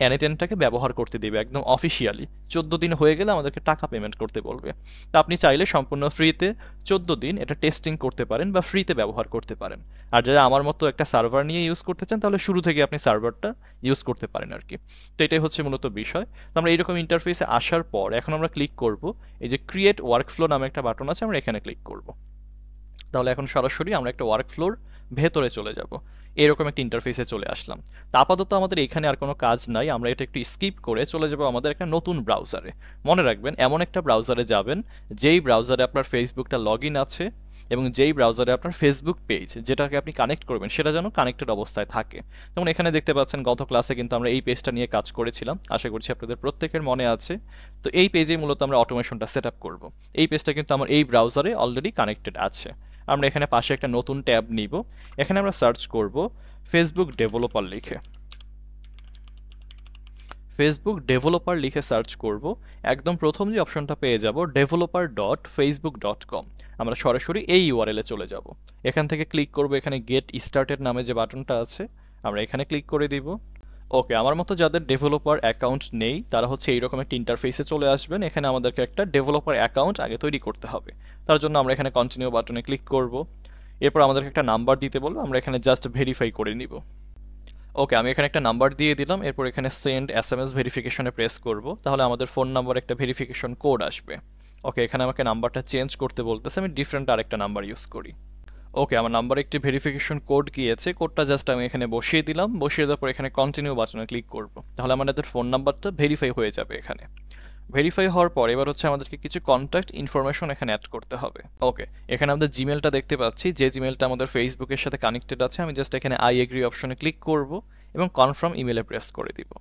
N8N-টাকে ব্যবহার করতে দিবে, একদম অফিসিয়ালি। 14 দিন হয়ে গেলে আমাদেরকে টাকা পেমেন্ট করতে বলবে। তা আপনি চাইলে সম্পূর্ণ ফ্রিতে 14 দিন এটা টেস্টিং করতে পারেন বা ফ্রিতে ব্যবহার করতে পারেন। আর যারা আমার মতো একটা সার্ভার নিয়ে ইউজ করতে চান, তাহলে শুরু থেকে আপনি সার্ভারটা ইউজ করতে পারেন আর কি। তো এটাই হচ্ছে মূলত বিষয়। তো আমরা এইরকম ইন্টারফেসে আসার পর এখন আমরা ক্লিক করব এই যে ক্রিয়েট ওয়ার্কফ্লো নামে একটা বাটন আছে, আমরা এখানে ক্লিক করব। তাহলে এখন সরাসরি আমরা একটা ওয়ার্কফ্লোর ভেতরে চলে যাব। এরকম একটা ইন্টারফেসে চলে আসলাম। তা আপাতত আমাদের এখানে আর কোনো কাজ নাই, আমরা এটা একটু স্কিপ করে চলে যাব আমাদের একটা নতুন ব্রাউজারে। মনে রাখবেন এমন একটা ব্রাউজারে যাবেন যেই ব্রাউজারে আপনার ফেসবুকটা লগ ইন আছে এবং যেই ব্রাউজারে আপনার ফেসবুক পেজ যেটাকে আপনি কানেক্ট করবেন সেটা যেন কানেক্টেড অবস্থায় থাকে। যেমন এখানে দেখতে পাচ্ছেন গত ক্লাসে কিন্তু আমরা এই পেজটা নিয়ে কাজ করেছিলাম, আশা করছি আপনাদের প্রত্যেকের মনে আছে। তো এই পেজেই মূলত আমরা অটোমেশনটা সেট আপ করবো। এই পেজটা কিন্তু আমার এই ব্রাউজারে অলরেডি কানেক্টেড আছে। আমরা এখানে পাশে একটা নতুন ট্যাব নিব, এখানে আমরা সার্চ করব ফেসবুক ডেভেলপার লিখে। ফেসবুক ডেভেলপার লিখে সার্চ করব, একদম প্রথম যে অপশনটা পেয়ে যাব developer.facebook.com। আমরা সরাসরি এই ইউআরএল এ চলে যাব। এখান থেকে ক্লিক করব এখানে গেট স্টার্টেড নামে যে বাটনটা আছে, আমরা এখানে ক্লিক করে দিব। ওকে, আমার মতো যাদের ডেভেলপার অ্যাকাউন্ট নেই তারা হচ্ছে এইরকম একটা ইন্টারফেসে চলে আসবেন। এখানে আমাদেরকে একটা ডেভেলপার অ্যাকাউন্ট আগে তৈরি করতে হবে। তার জন্য আমরা এখানে কন্টিনিউ বাটনে ক্লিক করব। এরপর আমাদেরকে একটা নাম্বার দিতে বলবো, আমরা এখানে জাস্ট ভেরিফাই করে নিব। ওকে, আমি এখানে একটা নাম্বার দিয়ে দিলাম। এরপর এখানে সেন্ড এসএমএস ভেরিফিকেশনে প্রেস করব, তাহলে আমাদের ফোন নাম্বার একটা ভেরিফিকেশন কোড আসবে। ওকে, এখানে আমাকে নাম্বারটা চেঞ্জ করতে বলতেছে, আমি ডিফারেন্ট আরেকটা নাম্বার ইউজ করি। ওকে, আমার নাম্বারে একটি ভেরিফিকেশন কোড গিয়েছে, কোডটা জাস্ট আমি এখানে বসিয়ে দিলাম। বসিয়ে দেওয়ার পর এখানে কন্টিনিউ বাটনে ক্লিক করব, তাহলে আমাদের ফোন নাম্বারটা ভেরিফাই হয়ে যাবে। এখানে ভেরিফাই হওয়ার পর এবার হচ্ছে আমাদেরকে কিছু কন্ট্যাক্ট ইনফরমেশন এখানে অ্যাড করতে হবে। ওকে, এখানে আমাদের জিমেলটা দেখতে পাচ্ছি, যে জিমেলটা আমাদের ফেসবুকের সাথে কানেক্টেড আছে। আমি জাস্ট এখানে আই এগ্রি অপশনে ক্লিক করব এবং কনফার্ম ইমেলে প্রেস করে দিব।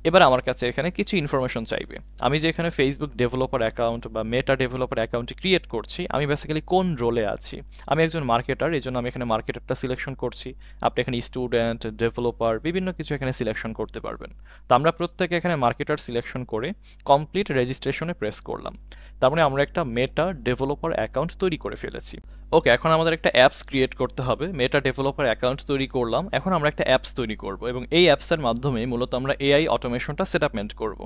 এবার আমার কাছে এখানে কিছু ইনফরমেশন চাইবে। আমি যে এখানে ফেসবুক ডেভেলপার অ্যাকাউন্ট বা মেটা ডেভেলপার অ্যাকাউন্ট ক্রিয়েট করছি, আমি বেসিক্যালি কোন রোলে আছি। আমি একজন মার্কেটার, এই জন্য আমি এখানে মার্কেটারটা সিলেকশন করছি। আপনি এখানে স্টুডেন্ট, ডেভেলপার বিভিন্ন কিছু এখানে সিলেকশন করতে পারবেন। তো আমরা প্রত্যেকে এখানে মার্কেটার সিলেকশন করে কমপ্লিট রেজিস্ট্রেশনে প্রেস করলাম। তার মানে আমরা একটা মেটা ডেভেলপার অ্যাকাউন্ট তৈরি করে ফেলেছি। ওকে, এখন আমাদের একটা অ্যাপস ক্রিয়েট করতে হবে। মেটা ডেভেলপার অ্যাকাউন্ট তৈরি করলাম, এখন আমরা একটা অ্যাপস তৈরি করব এবং এই অ্যাপসের মাধ্যমে মূলত আমরা এআই অটোমেশনটা সেটআপমেন্ট করব।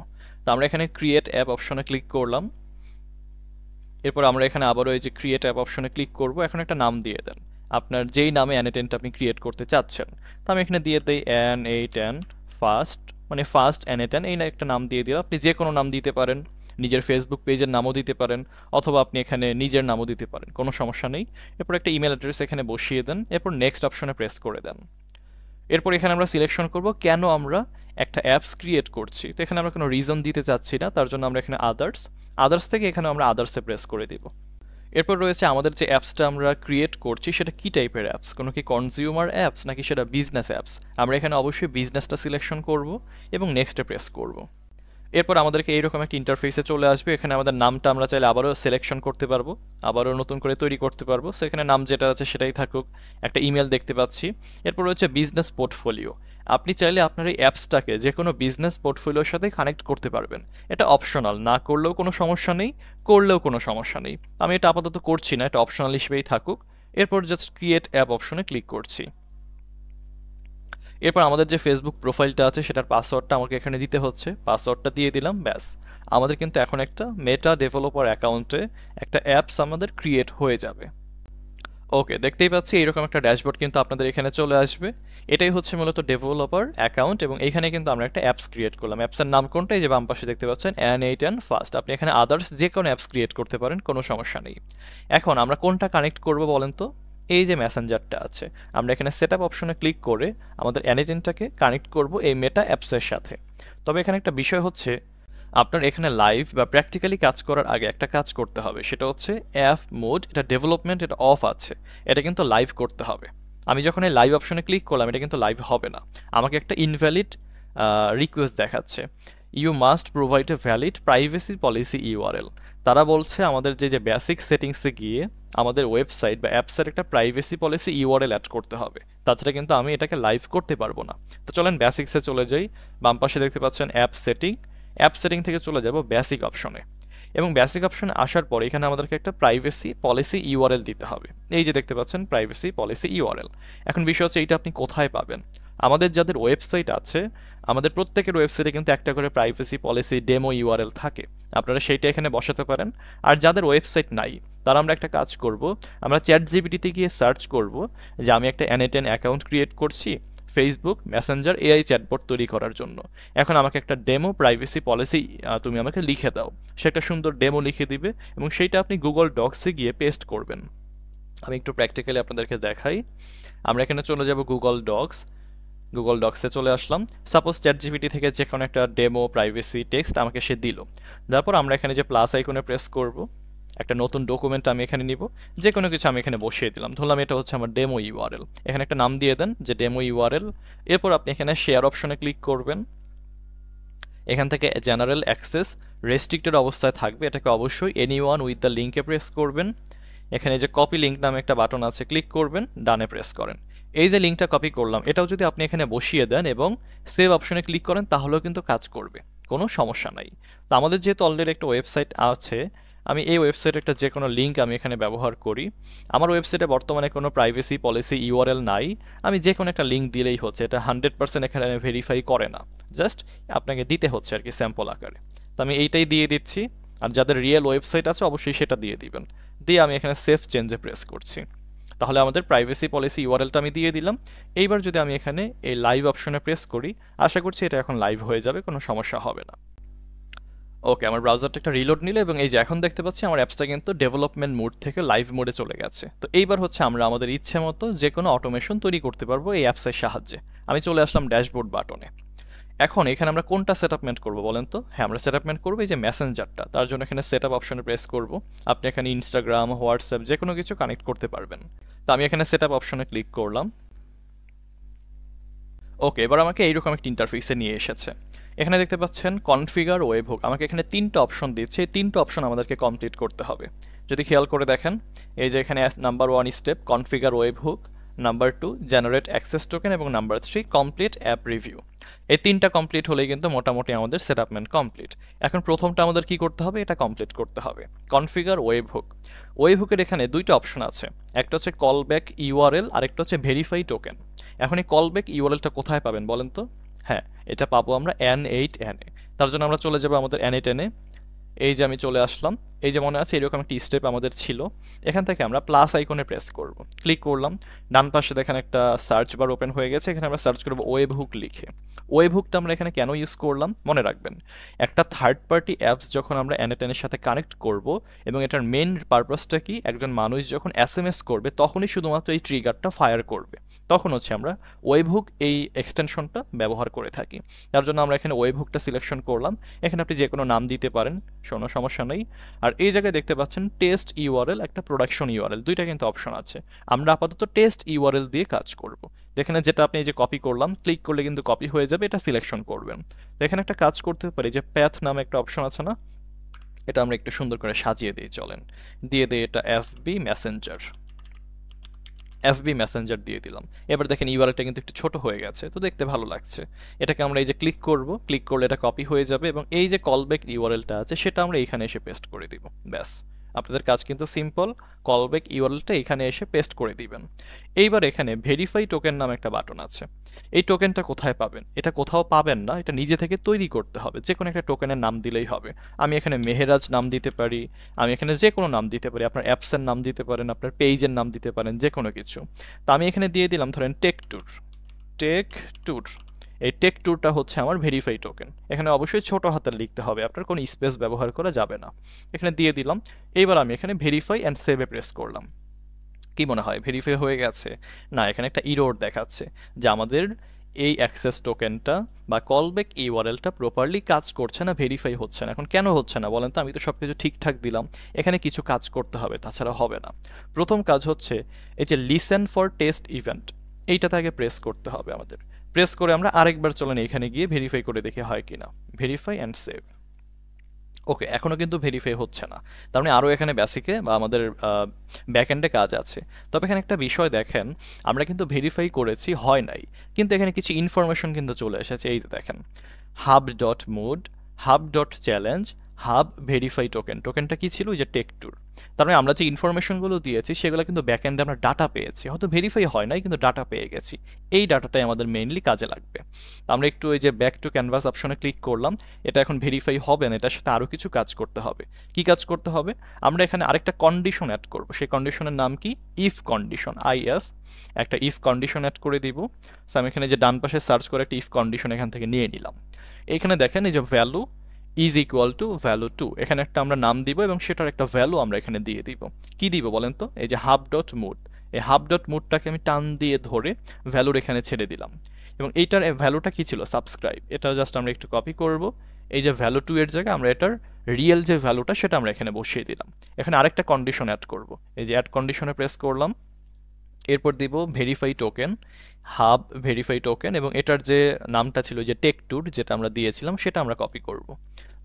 তো আমরা এখানে ক্রিয়েট অ্যাপ অপশনে ক্লিক করলাম। এরপর আমরা এখানে আবারও এই যে ক্রিয়েট অ্যাপ অপশনে ক্লিক করব। এখন একটা নাম দিয়ে দেন, আপনার যেই নামে অ্যানিটেন্ট আপনি ক্রিয়েট করতে চাচ্ছেন। তো আমি এখানে দিয়ে দিই N8N ফার্স্ট, মানে ফার্স্ট N8N, এই একটা নাম দিয়ে দিলাম। আপনি যে কোনো নাম দিতে পারেন, নিজের ফেসবুক পেজের নামও দিতে পারেন, অথবা আপনি এখানে নিজের নামও দিতে পারেন, কোনো সমস্যা নেই। এরপর একটা ইমেল অ্যাড্রেস এখানে বসিয়ে দেন, এরপর নেক্সট অপশনে প্রেস করে দেন। এরপর এখানে আমরা সিলেকশন করব কেন আমরা একটা অ্যাপস ক্রিয়েট করছি। তো এখানে আমরা কোনো রিজন দিতে চাচ্ছি না, তার জন্য আমরা এখানে আদার্স থেকে এখানে আমরা আদার্সে প্রেস করে দিব। এরপর রয়েছে আমাদের যে অ্যাপসটা আমরা ক্রিয়েট করছি সেটা কি টাইপের অ্যাপস, কোনো কি কনজিউমার অ্যাপস নাকি সেটা বিজনেস অ্যাপস। আমরা এখানে অবশ্যই বিজনেসটা সিলেকশন করব এবং নেক্সটে প্রেস করব। এরপর আমাদেরকে এইরকম একটা ইন্টারফেসে চলে আসবে। এখানে আমাদের নামটা আমরা চাইলে আবারও সিলেকশন করতে পারবো, আবারও নতুন করে তৈরি করতে পারবো। সো এখানে নাম যেটা আছে সেটাই থাকুক। একটা ইমেল দেখতে পাচ্ছি। এরপর হচ্ছে বিজনেস পোর্টফোলিও। আপনি চাইলে আপনার এই অ্যাপসটাকে যে কোনো বিজনেস পোর্টফোলিওর সাথে কানেক্ট করতে পারবেন। এটা অপশনাল, না করলেও কোনো সমস্যা নেই, করলেও কোনো সমস্যা নেই। আমি এটা আপাতত করছি না, এটা অপশনাল হিসেবেই থাকুক। এরপর জাস্ট ক্রিয়েট অ্যাপ অপশনে ক্লিক করছি। এরপর আমাদের যে ফেসবুক প্রোফাইলটা আছে সেটার পাসওয়ার্ডটা আমাকে এখানে দিতে হচ্ছে, পাসওয়ার্ডটা দিয়ে দিলাম, ব্যাস। আমাদের কিন্তু এখন একটা মেটা ডেভেলপার অ্যাকাউন্টে একটা অ্যাপস আমাদের ক্রিয়েট হয়ে যাবে। ওকে, দেখতেই পাচ্ছি এইরকম একটা ড্যাশবোর্ড কিন্তু আপনাদের এখানে চলে আসবে। এটাই হচ্ছে মূলত ডেভেলপার অ্যাকাউন্ট এবং এখানে কিন্তু আমরা একটা অ্যাপস ক্রিয়েট করলাম। অ্যাপসের নাম কোনটা, এই যে বাম পাশে দেখতে পাচ্ছেন N8N ফার্স্ট। আপনি এখানে আদার্স যে কোনো অ্যাপস ক্রিয়েট করতে পারেন, কোনো সমস্যা নেই। এখন আমরা কোনটা কানেক্ট করব বলেন তো। এই যে মেসেঞ্জারটা আছে, আমরা এখানে সেটআপ অপশনে ক্লিক করে আমাদের N8Nটাকে কানেক্ট করব এই মেটা অ্যাপসের সাথে। তবে এখানে একটা বিষয় হচ্ছে, আপনার এখানে লাইভ বা প্র্যাকটিক্যালি কাজ করার আগে একটা কাজ করতে হবে, সেটা হচ্ছে অ্যাপ মোড, এটা ডেভেলপমেন্ট, এটা অফ আছে, এটা কিন্তু লাইভ করতে হবে। আমি যখন এই লাইভ অপশনে ক্লিক করলাম এটা কিন্তু লাইভ হবে না, আমাকে একটা ইনভ্যালিড রিকোয়েস্ট দেখাচ্ছে। You must provide a valid privacy policy URL. তারা বলছে আমাদের যে বেসিক সেটিংসে গিয়ে আমাদের ওয়েবসাইট বা অ্যাপসের একটা প্রাইভেসি পলিসি ইউআরএল অ্যাড করতে হবে, তাছাড়া কিন্তু আমি এটাকে লাইভ করতে পারবো না। তো চলেন বেসিক্সে চলে যাই। বাম পাশে দেখতে পাচ্ছেন অ্যাপ সেটিং থেকে চলে যাব বেসিক অপশনে এবং বেসিক অপশনে আসার পর এখানে আমাদেরকে একটা প্রাইভেসি পলিসি ইউআরএল দিতে হবে। এই যে দেখতে পাচ্ছেন প্রাইভেসি পলিসি ইউআরএল। এখন বিষয় হচ্ছে এইটা আপনি কোথায় পাবেন। আমাদের যাদের ওয়েবসাইট আছে, আমাদের প্রত্যেকের ওয়েবসাইটে কিন্তু একটা করে প্রাইভেসি পলিসি ডেমো ইউআরএল থাকে, আপনারা সেইটা এখানে বসাতে পারেন। আর যাদের ওয়েবসাইট নাই তারা আমরা একটা কাজ করব, আমরা চ্যাট জিপিটিতে গিয়ে সার্চ করব যে আমি একটা N8N অ্যাকাউন্ট ক্রিয়েট করছি ফেসবুক মেসেঞ্জার এআই চ্যাটবট তৈরি করার জন্য। এখন আমাকে একটা ডেমো প্রাইভেসি পলিসি তুমি আমাকে লিখে দাও। সে একটা সুন্দর ডেমো লিখে দিবে এবং সেইটা আপনি গুগল ডক্সে গিয়ে পেস্ট করবেন। আমি একটু প্র্যাকটিক্যালি আপনাদেরকে দেখাই। আমরা এখানে চলে যাব গুগল ডক্সে চলে আসলাম। সাপোজ চ্যাট জিপিটি থেকে যে কোনো একটা ডেমো প্রাইভেসি টেক্সট আমাকে সে দিল। তারপর আমরা এখানে যে প্লাস আইকনে প্রেস করব, একটা নতুন ডকুমেন্ট আমি এখানে নিব, যে কোনো কিছু আমি এখানে বসিয়ে দিলাম, ধরলাম এটা হচ্ছে আমার ডেমো ইউআরএল। এখানে একটা নাম দিয়ে দেন যে ডেমো ইউআরএল। এরপর আপনি এখানে শেয়ার অপশনে ক্লিক করবেন। এখান থেকে জেনারেল অ্যাক্সেস রেস্ট্রিক্টেড অবস্থায় থাকবে, এটাকে অবশ্যই এনিওয়ান উইথ দ্য লিঙ্কে প্রেস করবেন। এখানে যে কপি লিঙ্ক নামে একটা বাটন আছে, ক্লিক করবেন, ডানে প্রেস করেন। এই যে লিঙ্কটা কপি করলাম এটাও যদি আপনি এখানে বসিয়ে দেন এবং সেভ অপশনে ক্লিক করেন তাহলেও কিন্তু কাজ করবে, কোনো সমস্যা নাই। তো আমাদের যেহেতু অলরেডি একটা ওয়েবসাইট আছে, আমি এই ওয়েবসাইটের একটা যে কোনো লিঙ্ক আমি এখানে ব্যবহার করি। আমার ওয়েবসাইটে বর্তমানে কোনো প্রাইভেসি পলিসি ইউআরএল নাই, আমি যে কোনো একটা লিঙ্ক দিলেই হচ্ছে, এটা 100% এখানে ভেরিফাই করে না, জাস্ট আপনাকে দিতে হচ্ছে আর কি স্যাম্পল আকারে। তো আমি এইটাই দিয়ে দিচ্ছি, আর যাদের রিয়েল ওয়েবসাইট আছে অবশ্যই সেটা দিয়ে দিবেন। দিয়ে আমি এখানে সেভ চেঞ্জে প্রেস করছি। তাহলে আমাদের প্রাইভেসি পলিসি ইউআরএলটা আমি দিয়ে দিলাম। এইবার যদি আমি এখানে এই লাইভ অপশনে প্রেস করি, আশা করছি এটা এখন লাইভ হয়ে যাবে, কোনো সমস্যা হবে না। ওকে, আমার ব্রাউজারটা একটা রিলোড নিল এবং এই যে এখন দেখতে পাচ্ছি আমার অ্যাপসটা কিন্তু ডেভেলপমেন্ট মোড থেকে লাইভ মোডে চলে গেছে। তো এইবার হচ্ছে আমরা আমাদের ইচ্ছে মতো যে কোনো অটোমেশন তৈরি করতে পারবো এই অ্যাপসের সাহায্যে। আমি চলে আসলাম ড্যাশবোর্ড বাটনে। এখন এখানে আমরা কোনটা সেটআপমেন্ট করব বলেন তো। হ্যাঁ, আমরা সেটআপমেন্ট করব এই যে মেসেঞ্জারটা, তার জন্য এখানে সেটআপ অপশনে প্রেস করব। আপনি এখানে ইনস্টাগ্রাম, হোয়াটসঅ্যাপ যে কোনো কিছু কানেক্ট করতে পারবেন। তো আমি এখানে সেটআপ অপশনে ক্লিক করলাম। ওকে, এবার আমাকে এইরকম একটা ইন্টারফেসে নিয়ে এসেছে। এখানে দেখতে পাচ্ছেন কনফিগার ওয়েবহুক, আমাকে এখানে 3টা অপশন দিচ্ছে, এই 3টা অপশন আমাদেরকে কমপ্লিট করতে হবে। যদি খেয়াল করে দেখেন, এই যে এখানে number 1 step configure webhook, number 2 generate access token এবং নাম্বার 3 কমপ্লিট অ্যাপ রিভিউ। এই 3টা কমপ্লিট হলেই কিন্তু মোটামুটি আমাদের সেটআপমেন্ট কমপ্লিট। এখন প্রথমটা আমাদের কি করতে হবে, এটা কমপ্লিট করতে হবে, কনফিগার ওয়েবহুক। ওয়েবহুকের এখানে 2টা অপশন আছে, একটা হচ্ছে কলব্যাক ইউআরএল আর একটা হচ্ছে ভেরিফাই টোকেন। এখন এই কলব্যাক ইউআরএলটা কোথায় পাবেন বলেন তো? হ্যাঁ, এটা পাবো আমরা N8N এ। তার জন্য আমরা চলে যাবো আমাদের N8N এ। এই যে আমি চলে আসলাম, এই যে মনে আছে এরকম একটা স্টেপ আমাদের ছিল, এখান থেকে আমরা প্লাস আইকনে প্রেস করব, ক্লিক করলাম, ডান পাশে দেখেন একটা সার্চ বার ওপেন হয়ে গেছে, এখানে আমরা সার্চ করব ওয়েবহুক লিখে। ওয়েবহুকটা আমরা এখানে কেন ইউজ করলাম মনে রাখবেন, একটা থার্ড পার্টি অ্যাপস যখন আমরা N8N এর সাথে কানেক্ট করব এবং এটার মেইন পারপাসটা কি, একজন মানুষ যখন এসএমএস করবে তখনই শুধুমাত্র এই ট্রিগারটা ফায়ার করবে, তখন হচ্ছে আমরা ওয়েবহুক এই এক্সটেনশনটা ব্যবহার করে থাকি। তার জন্য আমরা এখানে ওয়েবহুকটা সিলেকশন করলাম, এখানে আপনি যে কোনো নাম দিতে পারেন, কোনো সমস্যা নেই। আর এই জায়গায় দেখতে পাচ্ছেন টেস্ট ইউআরএল, একটা প্রোডাকশন ইউআরএল, দুইটা কিন্তু অপশন আছে। আমরা আপাতত টেস্ট ইউআরএল দিয়ে কাজ করব। এখানে যেটা আপনি এই যে কপি করলাম, ক্লিক করলে কিন্তু কপি হয়ে যাবে, এটা সিলেকশন করবেন। তো এখানে একটা কাজ করতে পারি, যে প্যাথ নামে একটা অপশন আছে না, এটা আমরা একটু সুন্দর করে সাজিয়ে দিই, চলেন দিয়ে দিই এটা এফবি মেসেঞ্জার দিয়ে দিলাম। এবার দেখেন ইউআরএলটা কিন্তু একটু ছোট হয়ে গেছে, তো দেখতে ভালো লাগছে। এটাকে আমরা এই যে ক্লিক করব, ক্লিক করলে এটা কপি হয়ে যাবে এবং এই যে কলব্যাক ইউআরএলটা আছে সেটা আমরা এখানে এসে পেস্ট করে দিব, ব্যাস। আপনাদের কাজ কিন্তু সিম্পল, কলব্যাক ইউআরএলটা এখানে এসে পেস্ট করে দিবেন। এইবার এখানে ভেরিফাই টোকেন নামে একটা বাটন আছে, এই টোকেনটা কোথায় পাবেন? এটা কোথাও পাবেন না, এটা নিজে থেকে তৈরি করতে হবে, যে কোনো একটা টোকেনের নাম দিলেই হবে। আমি এখানে মেহেরাজ নাম দিতে পারি, আমি এখানে যে কোনো নাম দিতে পারি, আপনার অ্যাপসের নাম দিতে পারেন, আপনার পেজের নাম দিতে পারেন, যে কোনো কিছু। তো আমি এখানে দিয়ে দিলাম ধরেন টেক ট্যুর। এই টেক ট্যুরটা হচ্ছে আমার ভেরিফাই টোকেন। এখানে অবশ্যই ছোট হাতের লিখতে হবে, আপনার কোনো স্পেস ব্যবহার করা যাবে না। এখানে দিয়ে দিলাম। এইবার আমি এখানে ভেরিফাই অ্যান্ড সেভে প্রেস করলাম। কি মনে হয় ভেরিফাই হয়ে গেছে? না, এখানে একটা ইরর দেখাচ্ছে যে আমাদের এই অ্যাক্সেস টোকেনটা বা কলব্যাক ইউআরএলটা প্রপারলি কাজ করছে না, ভেরিফাই হচ্ছে না। এখন কেন হচ্ছে না বলেন তো? আমি তো সবকিছু ঠিকঠাক দিলাম, এখানে কিছু কাজ করতে হবে, তাছাড়া হবে না। প্রথম কাজ হচ্ছে এই যে লিসেন ফর টেস্ট ইভেন্ট, এইটাতে আগে প্রেস করতে হবে আমাদের। প্রেস করে আমরা আরেকবার চলেন এখানে গিয়ে ভেরিফাই করে দেখি হয় কিনা, ভেরিফাই অ্যান্ড সেভ। ওকে, এখনো কিন্তু ভেরিফাই হচ্ছে না, তার মানে আরও এখানে বেসিকে বা আমাদের ব্যাকএন্ডে কাজ আছে। তবে এখানে একটা বিষয় দেখেন, আমরা কিন্তু ভেরিফাই করেছি, হয় নাই, কিন্তু এখানে কিছু ইনফরমেশন কিন্তু চলে এসেছে। এই যে দেখেন, hub.mood, hub.challenge, হাব ভেরিফাই টোকেনটা কি ছিল? ওই যে টেক ট্যুর। তার মানে আমরা যে ইনফরমেশনগুলো দিয়েছি সেগুলো কিন্তু ব্যাকএন্ডে আমরা ডাটা পেয়েছি, হয়তো ভেরিফাই হয় নাই কিন্তু ডাটা পেয়ে গেছি। এই ডাটাটাই আমাদের মেইনলি কাজে লাগবে। আমরা একটু এই যে ব্যাক টু ক্যানভাস অপশনে ক্লিক করলাম, এটা এখন ভেরিফাই হবে না, এটার সাথে আরও কিছু কাজ করতে হবে। কি কাজ করতে হবে? আমরা এখানে আরেকটা কন্ডিশন অ্যাড করব, সেই কন্ডিশনের নাম কি? ইফ কন্ডিশন, IF, একটা ইফ কন্ডিশন অ্যাড করে দিব। সো আমি এখানে যে ডান পাশে সার্চ করে একটা ইফ কন্ডিশন এখান থেকে নিয়ে নিলাম। এখানে দেখেন এই যে value is equal to value 2, এখানে একটা আমরা নাম দিব এবং সেটার একটা ভ্যালু আমরা এখানে দিয়ে দিব। কি দিব বলেন তো? এই যে hub.mood, এই hub.moodটাকে আমি টান দিয়ে ধরে ভ্যালুর এখানে ছেড়ে দিলাম এবং এইটার ভ্যালুটা কি ছিল? সাবস্ক্রাইব। এটা জাস্ট আমরা একটু কপি করব, এই যে ভ্যালু 2 এর জায়গায় আমরা এটার রিয়েল যে ভ্যালুটা সেটা আমরা এখানে বসিয়ে দিলাম। এখানে আরেকটা কন্ডিশন অ্যাড করব, এই যে অ্যাড কন্ডিশনে প্রেস করলাম, এরপর দিব verify token, hub verify token, এবং এটার যে নামটা ছিল যে টেক ট্যুর যেটা আমরা দিয়েছিলাম সেটা আমরা কপি করব,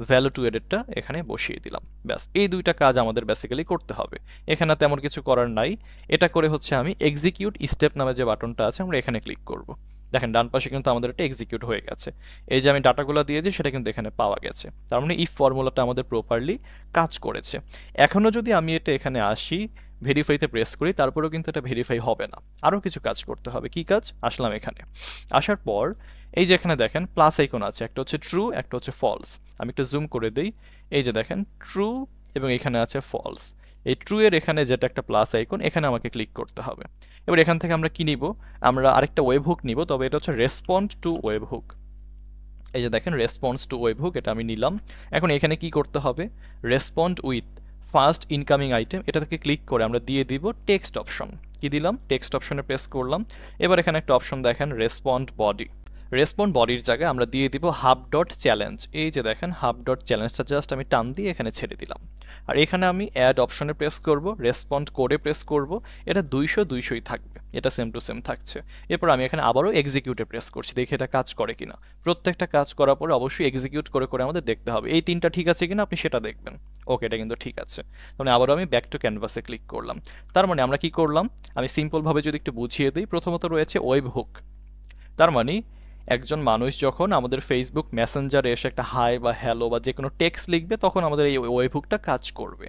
ভ্যালু টু এডেটটা এখানে বসিয়ে দিলাম। ব্যাস, এই দুইটা কাজ আমাদের বেসিক্যালি করতে হবে, এখানে তেমন কিছু করার নাই। এটা করে হচ্ছে আমি এক্সিকিউট স্টেপ নামে যে বাটনটা আছে আমরা এখানে ক্লিক করব। দেখেন ডান পাশে কিন্তু আমাদের এটা এক্সিকিউট হয়ে গেছে, এই যে আমি ডাটাগুলো দিয়েছি সেটা কিন্তু এখানে পাওয়া গেছে। তার মানে ইফ ফর্মুলাটা আমাদের প্রপারলি কাজ করেছে। এখনও যদি আমি এটা এখানে আসি, ভেরিফাইতে প্রেস করি, তারপরেও কিন্তু এটা ভেরিফাই হবে না, আরও কিছু কাজ করতে হবে। কি কাজ? আসলাম এখানে, আসার পর এই যে এখানে দেখেন প্লাস আইকন আছে, একটা হচ্ছে ট্রু, একটা হচ্ছে ফলস। আমি একটু জুম করে দিই, এই যে দেখেন ট্রু এবং এখানে আছে ফলস। এই ট্রু এর এখানে যেটা একটা প্লাস আইকন, এখানে আমাকে ক্লিক করতে হবে। এবার এখান থেকে আমরা কি নিব? আমরা আরেকটা ওয়েবহুক নিব, তবে এটা হচ্ছে রেসপন্ড টু ওয়েবহুক। এই যে দেখেন রেসপন্স টু ওয়েবহুক, এটা আমি নিলাম। এখন এখানে কি করতে হবে? Respond with first incoming item, এটা থেকে ক্লিক করে আমরা দিয়ে দিব টেক্সট অপশন। কি দিলাম? টেক্সট অপশনে প্রেস করলাম। এবার এখানে একটা অপশন দেখেন রেসপন্ড বডি, রেসপন্ড বডির জায়গায় আমরা দিয়ে দিব hub.challenge। এই যে দেখেন hub.challenge-টা জাস্ট আমি টান দিয়ে এখানে ছেড়ে দিলাম। আর এখানে আমি অ্যাড অপশনে প্রেস করব, রেসপন্ড কোডে প্রেস করব, এটা 200-200ই থাকবে। এটা সেম টু সেম থাকছে। এরপর আমি এখানে আবারও এক্সিকিউটে প্রেস করছি, দেখি এটা কাজ করে কিনা। প্রত্যেকটা কাজ করার পরে অবশ্যই এক্সিকিউট করে করে আমাদের দেখতে হবে এই তিনটা ঠিক আছে কিনা, আপনি সেটা দেখবেন। ওকে, এটা কিন্তু ঠিক আছে। তাহলে আবারও আমি ব্যাক টু ক্যানভাসে ক্লিক করলাম। তার মানে আমরা কি করলাম, আমি সিম্পলভাবে যদি একটু বুঝিয়ে দিই, প্রথমত রয়েছে ওয়েব হুক। তার মানে একজন মানুষ যখন আমাদের ফেসবুক মেসেঞ্জারে এসে একটা হাই বা হ্যালো বা যে কোনো টেক্সট লিখবে, তখন আমাদের এই ওয়েব হুকটা কাজ করবে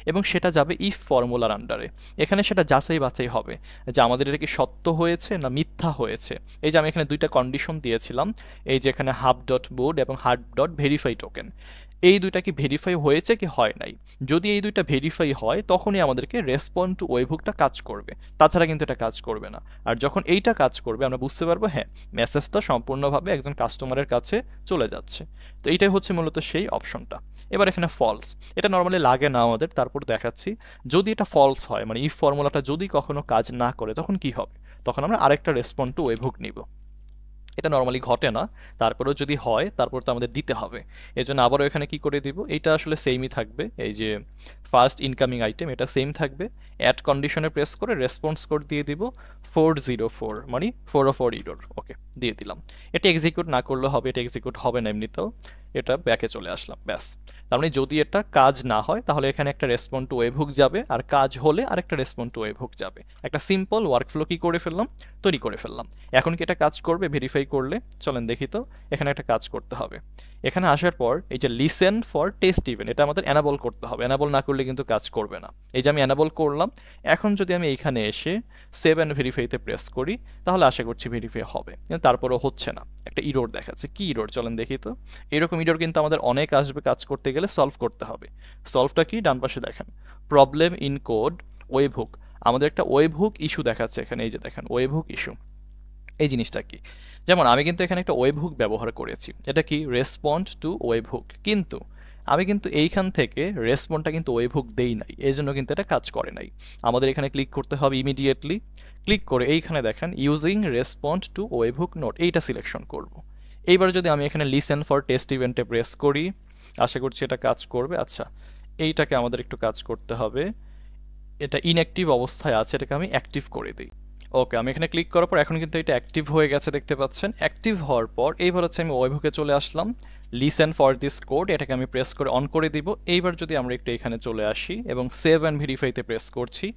এবং সেটা যাবে ইফ ফর্মুলার আন্ডারে। এখানে সেটা যাচাই বাছাই হবে যে আমাদের এটা কি সত্য হয়েছে না মিথ্যা হয়েছে। এই যে আমি এখানে দুইটা কন্ডিশন দিয়েছিলাম, এই যে এখানে হাব ডট বুট এবং হার্ড ডট ভেরিফাই টোকেন, এই দুইটা কি ভেরিফাই হয়েছে কি হয় নাই। যদি এই দুইটা ভেরিফাই হয় তখনই আমাদেরকে রেসপন্ড টু ওয়েবহুকটা কাজ করবে, তাছাড়া কিন্তু এটা কাজ করবে না। আর যখন এইটা কাজ করবে আমরা বুঝতে পারবো হ্যাঁ মেসেজটা সম্পূর্ণভাবে একজন কাস্টমারের কাছে চলে যাচ্ছে। তো এইটাই হচ্ছে মূলত সেই অপশনটা। এবার এখানে ফলস, এটা নর্মালি লাগে না আমাদের, তারপর দেখাচ্ছি। যদি এটা ফলস হয় মানে ইফ ফর্মুলাটা যদি কখনো কাজ না করে তখন কি হবে, তখন আমরা আরেকটা রেসপন্ড টু ওয়েবহুক নিব। এটা নর্মালি ঘটে না, তারপরেও যদি হয় তারপর তো আমাদের দিতে হবে। এই জন্য আবারও এখানে কি করে দিব, এটা আসলে সেমই থাকবে, এই যে ফার্স্ট ইনকামিং আইটেম এটা সেম থাকবে। অ্যাড কন্ডিশনে প্রেস করে রেসপন্স কোড দিয়ে দিব 404 মানে 404 ইরোর। ওকে, দিয়ে দিলাম। এটা এক্সিকিউট না করলে হবে, এটা এক্সিকিউট হবে না এমনিতেও। এটা ব্যাকে চলে আসলাম, ব্যাস। তার মানে যদি এটা কাজ না হয় তাহলে এখানে একটা রেসপন্ড টু ওয়েবহুক যাবে, আর কাজ হলে আরেকটা রেসপন্ড টু ওয়েবহুক যাবে। একটা সিম্পল ওয়ার্কফ্লো কি করে ফেললাম, তৈরি করে ফেললাম। এখন কি এটা কাজ করবে ভেরিফাই করলে? চলেন দেখি তো। এখানে একটা কাজ করতে হবে। এখানে আসার পর এই যে লিসেন ফর টেস্ট ইভেন্ট, এটা আমাদের এনাবল করতে হবে। এনাবল না করলে কিন্তু কাজ করবে না। এই যে আমি এনাবল করলাম। এখন যদি আমি এইখানে এসে সেভ অ্যান্ড ভেরিফাইতে প্রেস করি তাহলে আশা করছি ভেরিফাই হবে, কিন্তু তারপরও হচ্ছে না, একটা ইরোর দেখাচ্ছে। কি ইরোর চলেন দেখি তো। এরকম ইরোর কিন্তু আমাদের অনেক আসবে, কাজ করতে গেলে সলভ করতে হবে। সলভটা কি, ডান পাশে দেখেন problem in code web hook. আমাদের একটা ওয়েব হুক ইস্যু দেখাচ্ছে এখানে, এই যে দেখেন ওয়েব হুক ইস্যু। এই জিনিসটা কি, যেমন আমি কিন্তু এখানে একটা ওয়েব হুক ব্যবহার করেছি, এটা কি রেসপন্ড টু ওয়েব হুক, কিন্তু আমি কিন্তু এইখান থেকে রেসপন্ডটা কিন্তু ওয়েব হুক দেই নাই, এই জন্য কিন্তু এটা কাজ করে নাই। আমাদের এখানে ক্লিক করতে হবে ইমিডিয়েটলি। ক্লিক করে এইখানে দেখেন using respond two web hook note, এইটা সিলেকশন করব। এইবার যদি আমি এখানে লিসেন ফর টেস্ট ইভেন্টে প্রেস করি, আশা করছি এটা কাজ করবে। আচ্ছা, এইটাকে আমাদের একটু কাজ করতে হবে। এটা ইনঅ্যাক্টিভ অবস্থায় আছে, এটাকে আমি অ্যাক্টিভ করে দিই। ওকে, আমি এখানে ক্লিক করার পর এখন কিন্তু এটা অ্যাক্টিভ হয়ে গেছে, দেখতে পাচ্ছেন। অ্যাক্টিভ হওয়ার পর এইবার হচ্ছে আমি ওয়েবহুকে চলে আসলাম। লিসেন ফর দিস কোড, এটাকে আমি প্রেস করে অন করে দিব। এইবার যদি আমরা একটু এখানে চলে আসি এবং সেভ অ্যান্ড ভেরিফাইতে প্রেস করছি,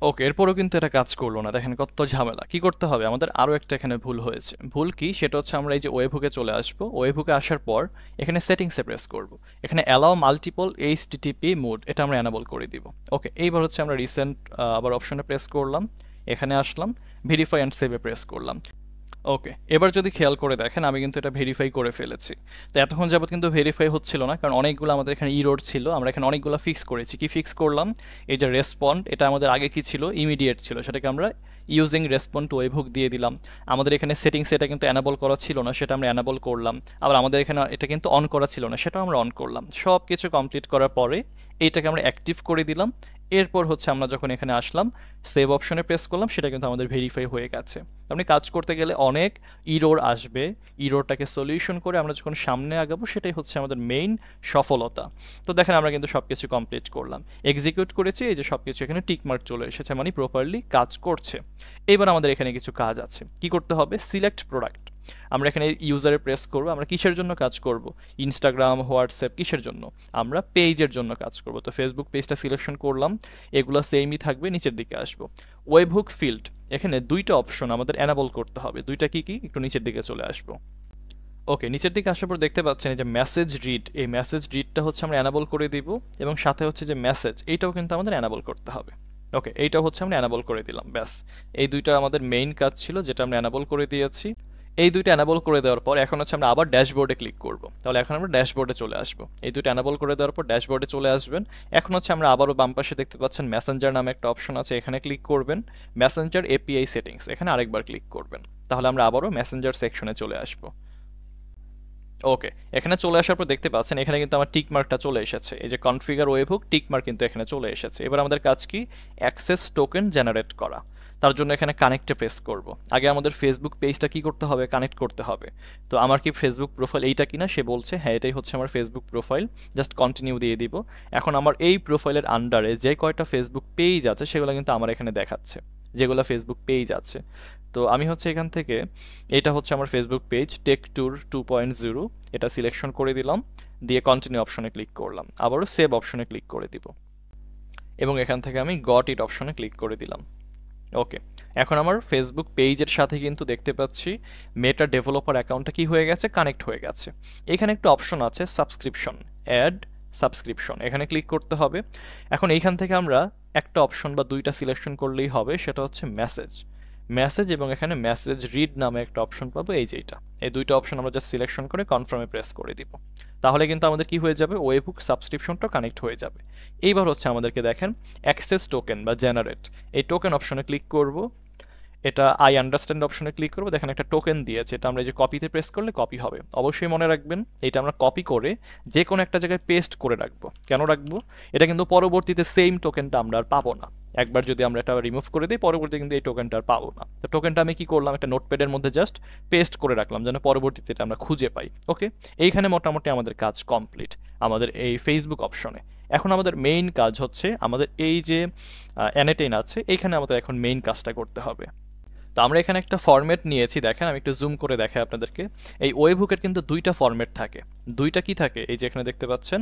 ওকে, এরপরও কিন্তু এটা কাজ করলো না। দেখেন কত ঝামেলা। কি করতে হবে আমাদের, আরও একটা এখানে ভুল হয়েছে। ভুল কি, সেটা হচ্ছে আমরা এই যে ওয়েবহুকে চলে আসবো। ওয়েবহুকে আসার পর এখানে সেটিংসে প্রেস করব। এখানে অ্যালাউ মাল্টিপল এইচটিটিপি মোড, এটা আমরা অ্যানাবল করে দিব। ওকে, এইবার হচ্ছে আমরা রিসেন্ট আবার অপশনে প্রেস করলাম, এখানে আসলাম, ভেরিফাই অ্যান্ড সেভে প্রেস করলাম। ওকে, এবার যদি খেয়াল করে দেখেন আমি কিন্তু এটা ভেরিফাই করে ফেলেছি। তো এতক্ষণ যাবত কিন্তু ভেরিফাই হচ্ছিল না, কারণ অনেকগুলো আমাদের এখানে ইরোর ছিল। আমরা এখানে অনেকগুলো ফিক্স করেছি। কি ফিক্স করলাম, এই যে রেসপন্ড, এটা আমাদের আগে কি ছিল, ইমিডিয়েট ছিল, সেটাকে আমরা ইউজিং রেসপন্ড টু ওয়েবহুক দিয়ে দিলাম। আমাদের এখানে সেটিংস এটা কিন্তু অ্যানাবল করা ছিল না, সেটা আমরা অ্যানাবল করলাম। আবার আমাদের এখানে এটা কিন্তু অন করা ছিল না, সেটাও আমরা অন করলাম। সব কিছু কমপ্লিট করার পরে এইটাকে আমরা অ্যাক্টিভ করে দিলাম। এরপর হচ্ছে আমরা যখন এখানে আসলাম সেভ অপশনে প্রেস করলাম, সেটা কিন্তু আমাদের ভেরিফাই হয়ে গেছে। আপনি কাজ করতে গেলে অনেক ইরোর আসবে, ইরোরটাকে সলিউশন করে আমরা যখন সামনে আগাবো সেটাই হচ্ছে আমাদের মেইন সফলতা। তো দেখেন আমরা কিন্তু সব কিছু কমপ্লিট করলাম, এক্সিকিউট করেছি, এই যে সব কিছু এখানে টিকমার্ক চলে এসেছে, মানে প্রপারলি কাজ করছে। এবার আমাদের এখানে কিছু কাজ আছে। কি করতে হবে, সিলেক্ট প্রোডাক্ট। আমরা এখানে ইউজারে প্রেস করব, আমরা কিসের জন্য কাজ করব, ইনস্টাগ্রাম, হোয়াটসঅ্যাপ, কিসের জন্য, আমরা পেজের জন্য কাজ করব। তো ফেসবুক পেজটা সিলেকশন করলাম, এগুলো সেমই থাকবে। নিচের দিকে আসবো, ওয়েবহুক ফিল্ড, এখানে দুইটা অপশন আমাদের অ্যানাবল করতে হবে। দুইটা কি কি, একটু নিচের দিকে চলে আসবো। ওকে, নিচের দিকে আসার পর দেখতে পাচ্ছেন এই যে মেসেজ রিড, এই মেসেজ রিডটা হচ্ছে আমরা অ্যানাবল করে দিব, এবং সাথে হচ্ছে যে মেসেজ, এইটাও কিন্তু আমাদের অ্যানাবল করতে হবে। ওকে, এইটাও হচ্ছে আমরা অ্যানাবল করে দিলাম, ব্যাস। এই দুইটা আমাদের মেইন কাজ ছিল, যেটা আমরা অ্যানাবল করে দিয়েছি। এই দুইটা অ্যানাবল করে দেওয়ার পর এখন হচ্ছে আমরা আবার ড্যাশবোর্ডে ক্লিক করব। তাহলে এখন আমরা ড্যাশবোর্ডে চলে আসবো। এই দুইটা অ্যানাবল করে দেওয়ার পর ড্যাশবোর্ডে চলে আসবেন। এখন হচ্ছে আমরা আবারও বাম পাশে দেখতে পাচ্ছেন মেসেঞ্জার নামে একটা অপশন আছে, এখানে ক্লিক করবেন। মেসেঞ্জার এপিআই সেটিংস, এখানে আরেকবার ক্লিক করবেন। তাহলে আমরা আবারও মেসেঞ্জার সেকশনে চলে আসবো। ওকে, এখানে চলে আসার পর দেখতে পাচ্ছেন এখানে কিন্তু আমার টিক মার্কটা চলে এসেছে। এই যে কনফিগার ওয়েবহুক টিক মার্ক কিন্তু এখানে চলে এসেছে। এবার আমাদের কাজ কি, অ্যাক্সেস টোকেন জেনারেট করা। তার জন্য এখানে কানেক্টে প্রেস করব। আগে আমাদের ফেসবুক পেজটা কি করতে হবে, কানেক্ট করতে হবে। তো আমার কি ফেসবুক প্রোফাইল এইটা কিনা, সে বলছে হ্যাঁ এটাই হচ্ছে আমার ফেসবুক প্রোফাইল, জাস্ট কন্টিনিউ দিয়ে দিব। এখন আমার এই প্রোফাইলের আন্ডারে যে কয়টা ফেসবুক পেজ আছে সেগুলো কিন্তু আমার এখানে দেখাচ্ছে। যেগুলো ফেসবুক পেজ আছে। তো আমি হচ্ছে এখান থেকে এটা হচ্ছে আমার ফেসবুক পেজ টেক ট্যুর 2.0, এটা সিলেকশন করে দিলাম, দিয়ে কন্টিনিউ অপশনে ক্লিক করলাম, আবারও সেভ অপশনে ক্লিক করে দিব এবং এখান থেকে আমি গট ইট অপশনে ক্লিক করে দিলাম। ওকে, এখন আমার ফেসবুক পেজের সাথে কিন্তু দেখতে পাচ্ছি মেটা ডেভেলপার অ্যাকাউন্টটা কি হয়ে গেছে, কানেক্ট হয়ে গেছে। এখানে একটা অপশন আছে সাবস্ক্রিপশন, অ্যাড সাবস্ক্রিপশন, এখানে ক্লিক করতে হবে। এখন এইখান থেকে আমরা একটা অপশন বা দুইটা সিলেকশন করলেই হবে, সেটা হচ্ছে মেসেজ। মেসেজ এবং এখানে মেসেজ রিড নামে একটা অপশন পাবো, এই যে এইটা, এই দুইটা অপশন আমরা জাস্ট সিলেকশন করে কনফার্মে প্রেস করে দিব। তাহলে কিন্তু আমাদের কি হয়ে যাবে, ওয়েবহুক সাবস্ক্রিপশনটা কানেক্ট হয়ে যাবে। এইবার হচ্ছে আমাদেরকে দেখেন অ্যাক্সেস টোকেন বা জেনারেট, এই টোকেন অপশনে ক্লিক করব। এটা আই আন্ডারস্ট্যান্ড অপশনে ক্লিক করবো, দেখেন একটা টোকেন দিয়েছে, এটা আমরা এই যে কপিতে প্রেস করলে কপি হবে। অবশ্যই মনে রাখবেন এটা আমরা কপি করে যে কোনো একটা জায়গায় পেস্ট করে রাখবো। কেন রাখবো, এটা কিন্তু পরবর্তীতে সেম টোকেনটা আমরা আর পাবো না। একবার যদি আমরা এটা রিমুভ করে দিই, পরবর্তীতে কিন্তু এই টোকেনটা আর পাবো না। তো টোকেনটা আমি কি করলাম, একটা নোটপ্যাডের মধ্যে জাস্ট পেস্ট করে রাখলাম যেন পরবর্তীতে এটা আমরা খুঁজে পাই। ওকে, এইখানে মোটামুটি আমাদের কাজ কমপ্লিট আমাদের এই ফেসবুক অপশনে। এখন আমাদের মেইন কাজ হচ্ছে আমাদের এই যে অ্যানেটেইন আছে, এইখানে আমাদের এখন মেইন কাজটা করতে হবে। তো আমরা এখানে একটা ফরম্যাট নিয়েছি, দেখেন আমি একটু জুম করে দেখাই আপনাদেরকে। এই ওয়েবহুকের কিন্তু দুইটা ফরম্যাট থাকে। দুইটা কি থাকে, এই যে এখানে দেখতে পাচ্ছেন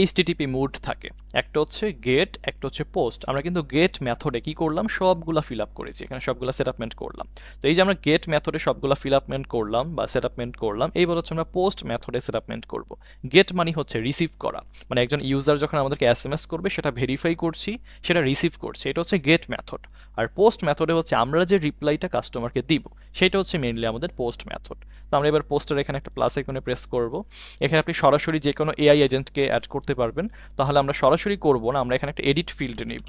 এইচটিটিপি মোড থাকে, একটা হচ্ছে গেট, একটা হচ্ছে পোস্ট। আমরা কিন্তু গেট মেথডে কি করলাম, সবগুলা ফিল আপ করেছি, এখানে সবগুলা সেটআপমেন্ট করলাম। তো এই যে আমরা গেট মেথডে সবগুলা ফিল আপমেন্ট করলাম বা সেটআপমেন্ট করলাম, এইবার হচ্ছে আমরা পোস্ট মেথডে সেটআপমেন্ট করব। গেট মানে হচ্ছে রিসিভ করা, মানে একজন ইউজার যখন আমাদেরকে এসএমএস করবে সেটা ভেরিফাই করছি, সেটা রিসিভ করছি, এটা হচ্ছে গেট মেথড। আর পোস্ট মেথডে হচ্ছে আমরা যে রিপ্লাইটা কাস্টমারকে দিব, সেটা হচ্ছে মেইনলি আমাদের পোস্ট মেথড। তো আমরা এবার পোস্টের এখানে একটা প্লাস আইকনে প্রেস করব। এখানে আপনি সরাসরি যে কোনো এআই এজেন্টকে অ্যাড করতে পারবেন। তাহলে আমরা সরাসরি করব না, আমরা এখানে একটা এডিট ফিল্ড নিব,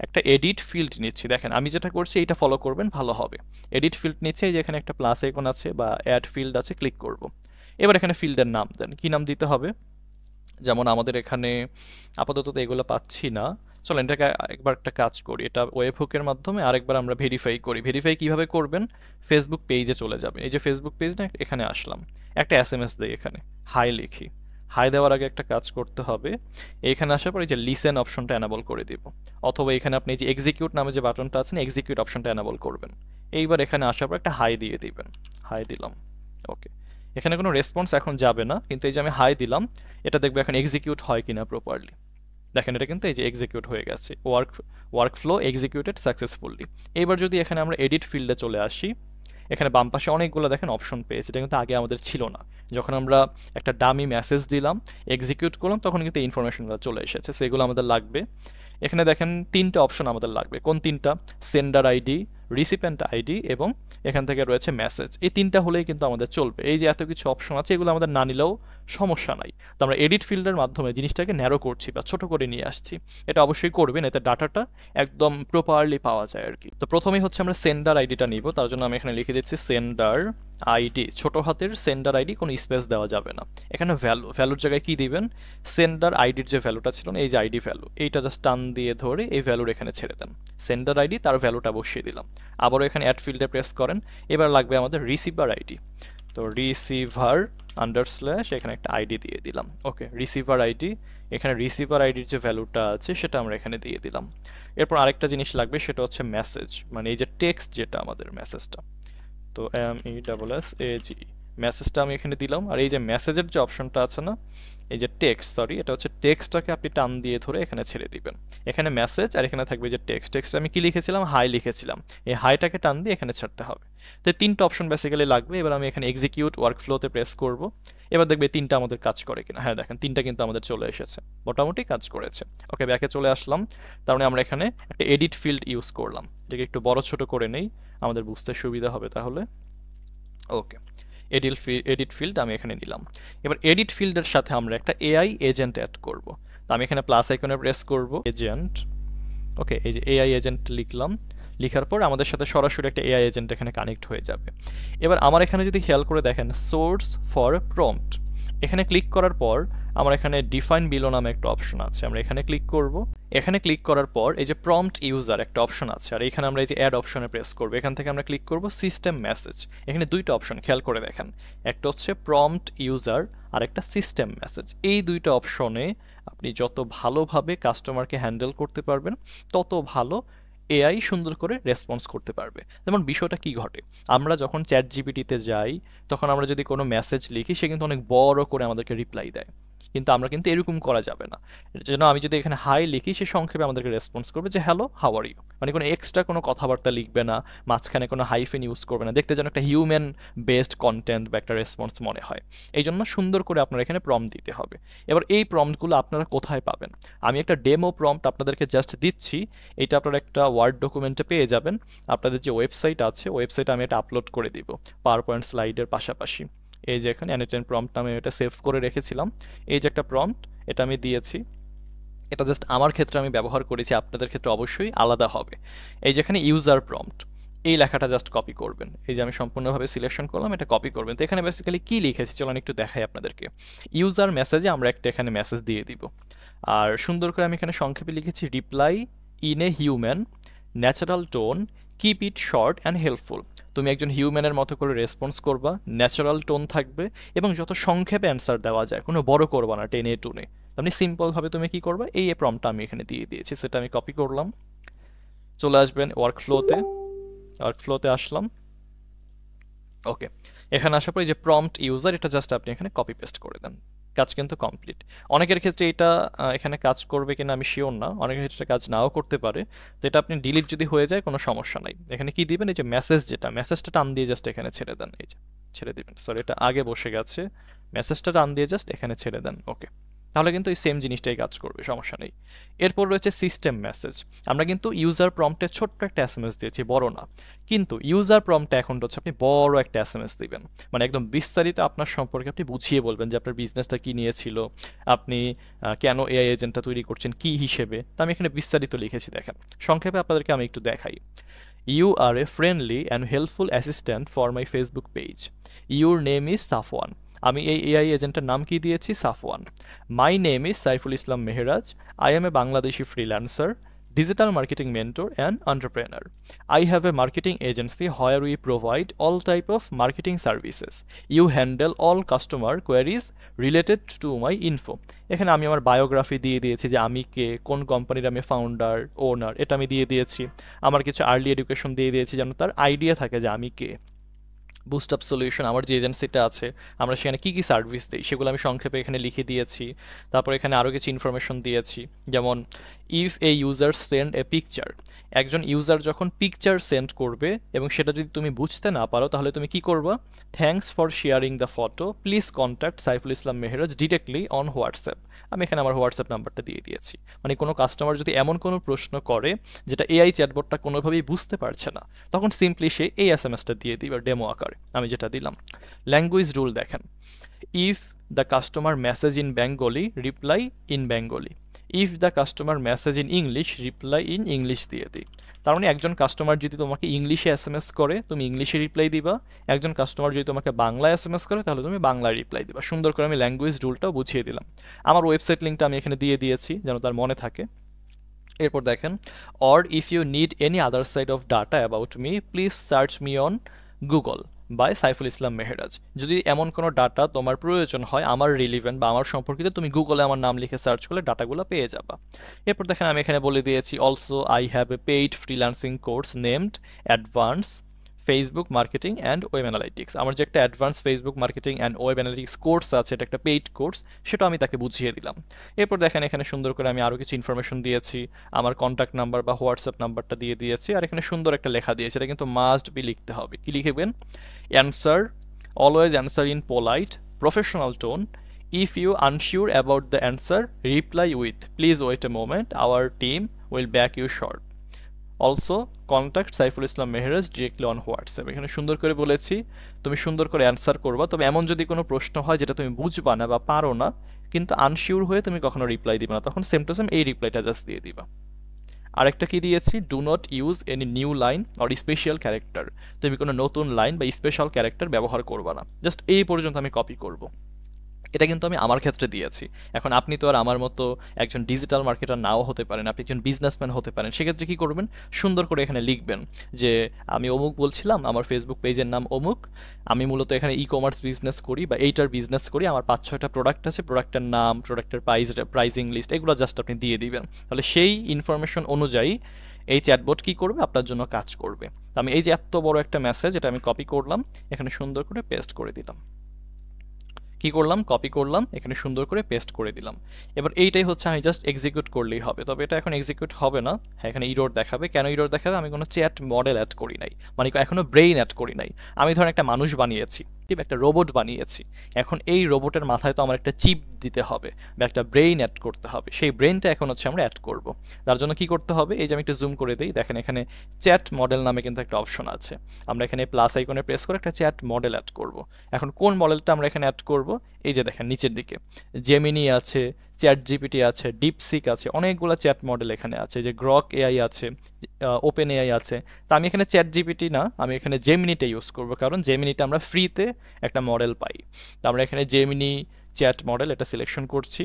একটা এডিট ফিল্ড নিচ্ছি। দেখেন আমি যেটা করছি এইটা ফলো করবেন, ভালো হবে। এডিট ফিল্ড নিচ্ছে, এই যে এখানে একটা প্লাস আইকন আছে বা অ্যাড ফিল্ড আছে, ক্লিক করব। এবার এখানে ফিল্ডের নাম দেন, কি নাম দিতে হবে, যেমন আমাদের এখানে আপাতত তো এগুলো পাচ্ছি না। চলেন এটাকে একবার একটা কাজ করি, এটা ওয়েবহুকের মাধ্যমে আরেকবার আমরা ভেরিফাই করি। ভেরিফাই কিভাবে করবেন, ফেসবুক পেজে চলে যাবেন, এই যে ফেসবুক পেজ না, এখানে আসলাম, একটা এসএমএস দেই, এখানে হাই লিখি। হাই দেওয়ার আগে একটা কাজ করতে হবে, এইখানে আসার পর এই যে লিসেন অপশনটা এনাবল করে দিব, অথবা এখানে আপনি এই যে এক্সিকিউট নামে যে বাটনটা আছে না, এক্সিকিউট অপশনটা এনাবল করবেন। এইবার এখানে আসার পর একটা হাই দিয়ে দিবেন, হাই দিলাম। ওকে, এখানে কোনো রেসপন্স এখন যাবে না, কিন্তু এই যে আমি হাই দিলাম, এটা দেখবো এখন এক্সিকিউট হয় কিনা প্রপারলি। দেখেন এটা কিন্তু এই যে এক্সিকিউট হয়ে গেছে, ওয়ার্ক ফ্লো এক্সিকিউটেড সাকসেসফুলি। এবার যদি এখানে আমরা এডিট ফিল্ডে চলে আসি, এখানে বাম পাশে অনেকগুলো দেখেন অপশন পেয়েছে, এটা কিন্তু আগে আমাদের ছিল না। যখন আমরা একটা ডামি মেসেজ দিলাম, এক্সিকিউট করলাম, তখন কিন্তু ইনফরমেশনগুলো চলে এসেছে, সেগুলো আমাদের লাগবে। এখানে দেখেন তিনটা অপশন আমাদের লাগবে, কোন তিনটা, সেন্ডার আইডি, রিসিপেন্ট আইডি এবং এখান থেকে রয়েছে মেসেজ। এই তিনটা হলেই কিন্তু আমাদের চলবে। এই যে এত কিছু অপশন আছে, এগুলো আমাদের না নিলেও সমস্যা নাই। তো আমরা এডিট ফিল্ডের মাধ্যমে জিনিসটাকে ন্যারো করছি বা ছোট করে নিয়ে আসছি। এটা অবশ্যই করবেন, এতে ডাটাটা একদম প্রপারলি পাওয়া যায় আর কি। তো প্রথমেই হচ্ছে আমরা সেন্ডার আইডিটা নিব, তার জন্য আমি এখানে লিখে দিচ্ছি সেন্ডার আইডি, ছোট হাতের সেন্ডার আইডি, কোনো স্পেস দেওয়া যাবে না। এখানে ভ্যালুর জায়গায় কি দিবেন, সেন্ডার আইডির যে ভ্যালুটা ছিল না, এই যে আইডি ভ্যালু, এইটা জাস্ট টান দিয়ে ধরে এই ভ্যালুর এখানে ছেড়ে দেন। সেন্ডার আইডি, তার ভ্যালুটা বসিয়ে দিলাম। আবারও এখানে অ্যাড ফিল্ডে প্রেস করেন। এবার লাগবে আমাদের রিসিভার আইডি, তো রিসিভার আন্ডারস্ল্যাশ এখানে একটা আইডি দিয়ে দিলাম। ওকে, রিসিভার আইডি, এখানে রিসিভার আইডির যে ভ্যালুটা আছে সেটা আমরা এখানে দিয়ে দিলাম। এরপর আরেকটা জিনিস লাগবে, সেটা হচ্ছে মেসেজ, মানে এই যে টেক্সট যেটা আমাদের মেসেজটা, তো MESSAGE, মেসেজটা আমি এখানে দিলাম। আর এই যে মেসেজের যে অপশনটা আছে না, এই যে টেক্সট, সরি এটা হচ্ছে টেক্সটটাকে আপনি টান দিয়ে ধরে এখানে ছেড়ে দিবেন। এখানে মেসেজ আর এখানে থাকবে যে টেক্সট আমি কি লিখেছিলাম, হাই লিখেছিলাম, এই হাইটাকে টান দিয়ে এখানে ছাড়তে হবে। তো তিনটা অপশন বেসিক্যালি লাগবে। এবার আমি এখানে এক্সিকিউট ওয়ার্কফ্লোতে প্রেস করব। এবার দেখবে তিনটা আমাদের কাজ করে কিনা। হ্যাঁ দেখেন তিনটা কিন্তু আমাদের চলে এসেছে, মোটামুটি কাজ করেছে। ওকে, ব্যাকে চলে আসলাম। তার মানে আমরা এখানে একটা এডিট ফিল্ড ইউজ করলাম, এটাকে একটু বড় ছোট করে নেই, আমাদের বুঝতে সুবিধা হবে তাহলে। ওকে, এডিট ফিল্ড আমি এখানে নিলাম। এবার এডিট ফিল্ডের সাথে আমরা একটা এআই এজেন্ট অ্যাড করব। তো আমি এখানে প্লাস আইকনে প্রেস করব, এজেন্ট। ওকে, এই যে এআই এজেন্ট লিখলাম, লিখার পর আমাদের সাথে সরাসরি একটা এআই এজেন্ট এখানে কানেক্ট হয়ে যাবে। এবার আমার এখানে যদি খেয়াল করে দেখেন, সোর্স ফর প্রম্পট, এখানে ক্লিক করার পর আমার এখানে ডিফাইন বিলো নামে একটা অপশন আছে, আমরা এখানে ক্লিক করব। এখানে ক্লিক করার পর এই যে প্রম্পট ইউজার একটা অপশন আছে, আর এখানে আমরা এই যে অ্যাড অপশনে প্রেস করব। এখান থেকে আমরা ক্লিক করব সিস্টেম মেসেজ। এখানে দুইটা অপশন খেয়াল করে দেখেন, একটা হচ্ছে প্রম্পট ইউজার আর একটা সিস্টেম মেসেজ। এই দুইটা অপশনে আপনি যত ভালোভাবে কাস্টমারকে হ্যান্ডেল করতে পারবেন তত ভালো এআই সুন্দর করে রেসপন্স করতে পারবে। যেমন বিষয়টা কি ঘটে, আমরা যখন চ্যাট জিপিটিতে যাই তখন আমরা যদি কোনো মেসেজ লিখি সে কিন্তু অনেক বড় করে আমাদেরকে রিপ্লাই দেয়, কিন্তু আমরা কিন্তু এরকম করা যাবে না। এর জন্য আমি যদি এখানে হাই লিখি সে সংক্ষেপে আমাদেরকে রেসপন্স করবে যে হ্যালো হাউ আর ইউ, মানে কোনো এক্সট্রা কোনো কথাবার্তা লিখবে না, মাঝখানে কোনো হাইফেন ইউজ করবে না, দেখতে যেন একটা হিউম্যান বেসড কন্টেন্ট বা একটা রেসপন্স মনে হয়। এই জন্য সুন্দর করে আপনার এখানে প্রম্পট দিতে হবে। এবার এই প্রম্পটগুলো আপনারা কোথায় পাবেন, আমি একটা ডেমো প্রম্পট আপনাদেরকে জাস্ট দিচ্ছি, এটা আপনারা একটা ওয়ার্ড ডকুমেন্টে পেয়ে যাবেন। আপনাদের যে ওয়েবসাইট আছে ওয়েবসাইটে আমি এটা আপলোড করে দিব পাওয়ার পয়েন্ট স্লাইডের পাশাপাশি। এই যে এখানে অ্যানিটেন প্রম্পট আমি এটা সেভ করে রেখেছিলাম, এই যে একটা প্রম্পট এটা আমি দিয়েছি, এটা জাস্ট আমার ক্ষেত্রে আমি ব্যবহার করেছি, আপনাদের ক্ষেত্রে অবশ্যই আলাদা হবে। এই যেখানে ইউজার প্রম্পট, এই লেখাটা জাস্ট কপি করবেন, এই যে আমি সম্পূর্ণভাবে সিলেকশন করলাম, এটা কপি করবেন। তো এখানে বেসিক্যালি কি লিখেছি চলুন একটু দেখাই আপনাদেরকে। ইউজার মেসেজে আমরা একটা এখানে মেসেজ দিয়ে দিব, আর সুন্দর করে আমি এখানে সংক্ষেপে লিখেছি reply in a human natural tone, keep it short and helpful. তুমি একজন হিউম্যানের মতো করে রেসপন্স করবা, ন্যাচারাল টোন থাকবে এবং যত সংক্ষেপে অ্যান্সার দেওয়া যায়, কোনো বড় করবা না টেনে টুনে। আপনি সিম্পলভাবে তুমি কি করবা, এই প্রম্পটটা আমি এখানে দিয়ে দিয়েছি, সেটা আমি কপি করলাম। চলে আসবেন ওয়ার্কফ্লোতে আসলাম। ওকে, এখানে আসার পর এই যে প্রম্পট ইউজার, এটা জাস্ট আপনি এখানে কপি পেস্ট করে দেন, কাজ কিন্তু কমপ্লিট। অনেকের ক্ষেত্রে এটা এখানে কাজ করবে কিনা আমি শিওর না, অনেকের ক্ষেত্রে কাজ নাও করতে পারে। তো এটা আপনি ডিলিট যদি হয়ে যায় কোনো সমস্যা নাই। এখানে কি দিবেন, এই যে মেসেজ, যেটা মেসেজটা টান দিয়ে জাস্ট এখানে ছেড়ে দেন, এই যে ছেড়ে দিবেন, সরি এটা আগে বসে গেছে, মেসেজটা টান দিয়ে জাস্ট এখানে ছেড়ে দেন। ওকে, তাহলে কিন্তু এই সেম জিনিসটাই কাজ করবে, সমস্যা নেই। এরপর রয়েছে সিস্টেম মেসেজ। আমরা কিন্তু ইউজার প্রম্পটে ছোট্ট একটা এসএমএস দিয়েছি, বড় না, কিন্তু ইউজার প্রম্পটে এখন হচ্ছে আপনি বড় একটা এসএমএস দিবেন, মানে একদম বিস্তারিত আপনার সম্পর্কে আপনি বুঝিয়ে বলবেন যে আপনার বিজনেসটা কি নিয়ে ছিল, আপনি কেন এআই এজেন্টটা তৈরি করছেন কি হিসেবে। তা আমি এখানে বিস্তারিত লিখেছি, দেখেন সংক্ষেপে আপনাদেরকে আমি একটু দেখাই। You are a friendly and helpful assistant for my Facebook page, your name is Safwan. আমি এই এআই এজেন্টের নাম কি দিয়েছি, Safwan. My name is Saiful Islam Mehraj, I am a Bangladeshi freelancer, digital marketing mentor and entrepreneur. I have a marketing agency where we provide all type of marketing services. You handle all customer queries related to my info. এখানে আমি আমার biography দিয়ে দিয়েছি, যে আমি কে, কোন কোম্পানির আমি ফাউন্ডার ওনার, এটা আমি দিয়ে দিয়েছি। আমার কিছু আর্লি এডুকেশন দিয়ে দিয়েছি যেন তার আইডিয়া থাকে যে আমি কে। বুস্ট আপ সলিউশন আমার যে এজেন্সিটা আছে, আমরা সেখানে কী কী সার্ভিস দিই সেগুলো আমি সংক্ষেপে এখানে লিখে দিয়েছি। তারপর এখানে আরও কিছু ইনফরমেশন দিয়েছি, যেমন if a user send a picture, একজন ইউজার যখন পিকচার সেন্ড করবে এবং সেটা যদি তুমি বুঝতে না পারো তাহলে তুমি কি করবা, thanks for sharing the photo, please contact Saiful Islam Mehraj directly on WhatsApp. আমি এখানে আমার হোয়াটসঅ্যাপ নাম্বারটা দিয়ে দিয়েছি। মানে কোনো কাস্টমার যদি এমন কোনো প্রশ্ন করে যেটা এআই চ্যাটবটটা কোনোভাবেই বুঝতে পারছে না, তখন সিম্পলি সে এই এসএমএসটা দিয়ে দিবে ডেমো আকারে, আমি যেটা দিলাম। ল্যাঙ্গুয়েজ রুল দেখেন, if the customer message in Bengali reply in Bengali, if the customer message in English reply in English দিয়ে দিই। তার মানে একজন কাস্টমার যদি তোমাকে ইংলিশে এসএমএস করে তুমি ইংলিশে রিপ্লাই দিবা, একজন কাস্টমার যদি তোমাকে বাংলায় এসএমএস করে তাহলে তুমি বাংলায় রিপ্লাই দিবা। সুন্দর করে আমি ল্যাঙ্গুয়েজ রুলটাও বুঝিয়ে দিলাম। আমার ওয়েবসাইট লিঙ্কটা আমি এখানে দিয়ে দিয়েছি যেন তার মনে থাকে। এরপর দেখেন, or if you need any other side of data about me please search me on Google by Saiful Islam Mehraj. যদি এমন কোনো ডাটা তোমার প্রয়োজন হয় আমার রিলিভেন্ট বা আমার সম্পর্কিত, তুমি গুগলে আমার নাম লিখে সার্চ করলে ডাটাগুলো পেয়ে যাবা। এরপর দেখেন আমি এখানে বলে দিয়েছি also I have a paid freelancing course named advance Facebook marketing and web analytics. আমার যে একটা advance Facebook marketing and web analytics course আছে, এটা একটা পেইড কোর্স, সেটা আমি তাকে বুঝিয়ে দিলাম। এরপর দেখেন এখানে সুন্দর করে আমি আরও কিছু ইনফরমেশন দিয়েছি, আমার কন্ট্যাক্ট নাম্বার বা হোয়াটসঅ্যাপ নাম্বারটা দিয়ে দিয়েছি, আর এখানে সুন্দর একটা লেখা দিয়েছি, এটা কিন্তু মাস্ট বি লিখতে হবে। কি লিখবেন, answer always answer in polite professional tone, if you unsure about the answer reply with please wait a moment our team will back you short, also contact Saiful Islam Mehraj directly on WhatsApp. এখানে সুন্দর করে বলেছি তুমি সুন্দর করে অ্যান্সার করবা, তবে এমন যদি কোনো প্রশ্ন হয় যেটা তুমি বুঝবা না বা পারো না কিন্তু আনশিওর হয়ে তুমি কখনো রিপ্লাই দিবে না, তখন সেম টু সেম এই রিপ্লাইটা জাস্ট দিয়ে দিবা। আরেকটা কি দিয়েছি, do not use any new line or special character, তুমি কোনো নতুন লাইন বা স্পেশাল ক্যারেক্টার ব্যবহার করবা না, জাস্ট এই পর্যন্ত আমি কপি করব। এটা কিন্তু আমি আমার ক্ষেত্রে দিয়েছি। এখন আপনি তো আর আমার মতো একজন ডিজিটাল মার্কেটার নাও হতে পারেন, আপনি একজন বিজনেসম্যান হতে পারেন। সেক্ষেত্রে কি করবেন, সুন্দর করে এখানে লিখবেন যে আমি অমুক বলছিলাম, আমার ফেসবুক পেজের নাম অমুক, আমি মূলত এখানে ই কমার্স বিজনেস করি বা এইটার বিজনেস করি, আমার 5-6টা প্রোডাক্ট আছে, প্রোডাক্টের নাম, প্রোডাক্টের প্রাইজিং লিস্ট, এগুলো জাস্ট আপনি দিয়ে দিবেন। তাহলে সেই ইনফরমেশন অনুযায়ী এই চ্যাটবট কি করবে, আপনার জন্য কাজ করবে। তো আমি এই যে এত বড় একটা মেসেজ, এটা আমি কপি করলাম, এখানে সুন্দর করে পেস্ট করে দিলাম। কি করলাম, কপি করলাম, এখানে সুন্দর করে পেস্ট করে দিলাম। এবার এইটাই হচ্ছে, আমি জাস্ট এক্সিকিউট করলেই হবে। তবে এটা এখন এক্সিকিউট হবে না, হ্যাঁ এখানে ইরর দেখাবে। কেন ইরর দেখাবে, আমি কোনো চ্যাট মডেল অ্যাড করি নাই, মানে এখনো ব্রেইন অ্যাড করি নাই। আমি ধরেন একটা মানুষ বানিয়েছি, ঠিক একটা রোবট বানিয়েছি। এখন এই রোবটের মাথায় তো আমার একটা চিপ দিতে হবে বা একটা ব্রেইন অ্যাড করতে হবে, সেই ব্রেইনটা এখন হচ্ছে আমরা অ্যাড করব। তার জন্য কি করতে হবে, এই যে আমি একটু জুম করে দিই, দেখেন এখানে চ্যাট মডেল নামে কিন্তু একটা অপশন আছে। আমরা এখানে প্লাস আইকনে প্রেস করে একটা চ্যাট মডেল অ্যাড করব। এখন কোন মডেলটা আমরা এখানে অ্যাড করব, এই যে দেখেন নিচের দিকে জেমিনি আছে, চ্যাট জিপিটি আছে, ডিপসিক আছে, অনেকগুলো চ্যাট মডেল এখানে আছে, যে গ্রক এআই আছে, ওপেন এআই আছে। তা আমি এখানে চ্যাট জিপিটি না, আমি এখানে জেমিনিটা ইউজ করব, কারণ জেমিনিটা আমরা ফ্রিতে একটা মডেল পাই। তো আমরা এখানে জেমিনি চ্যাট মডেল এটা সিলেকশন করছি।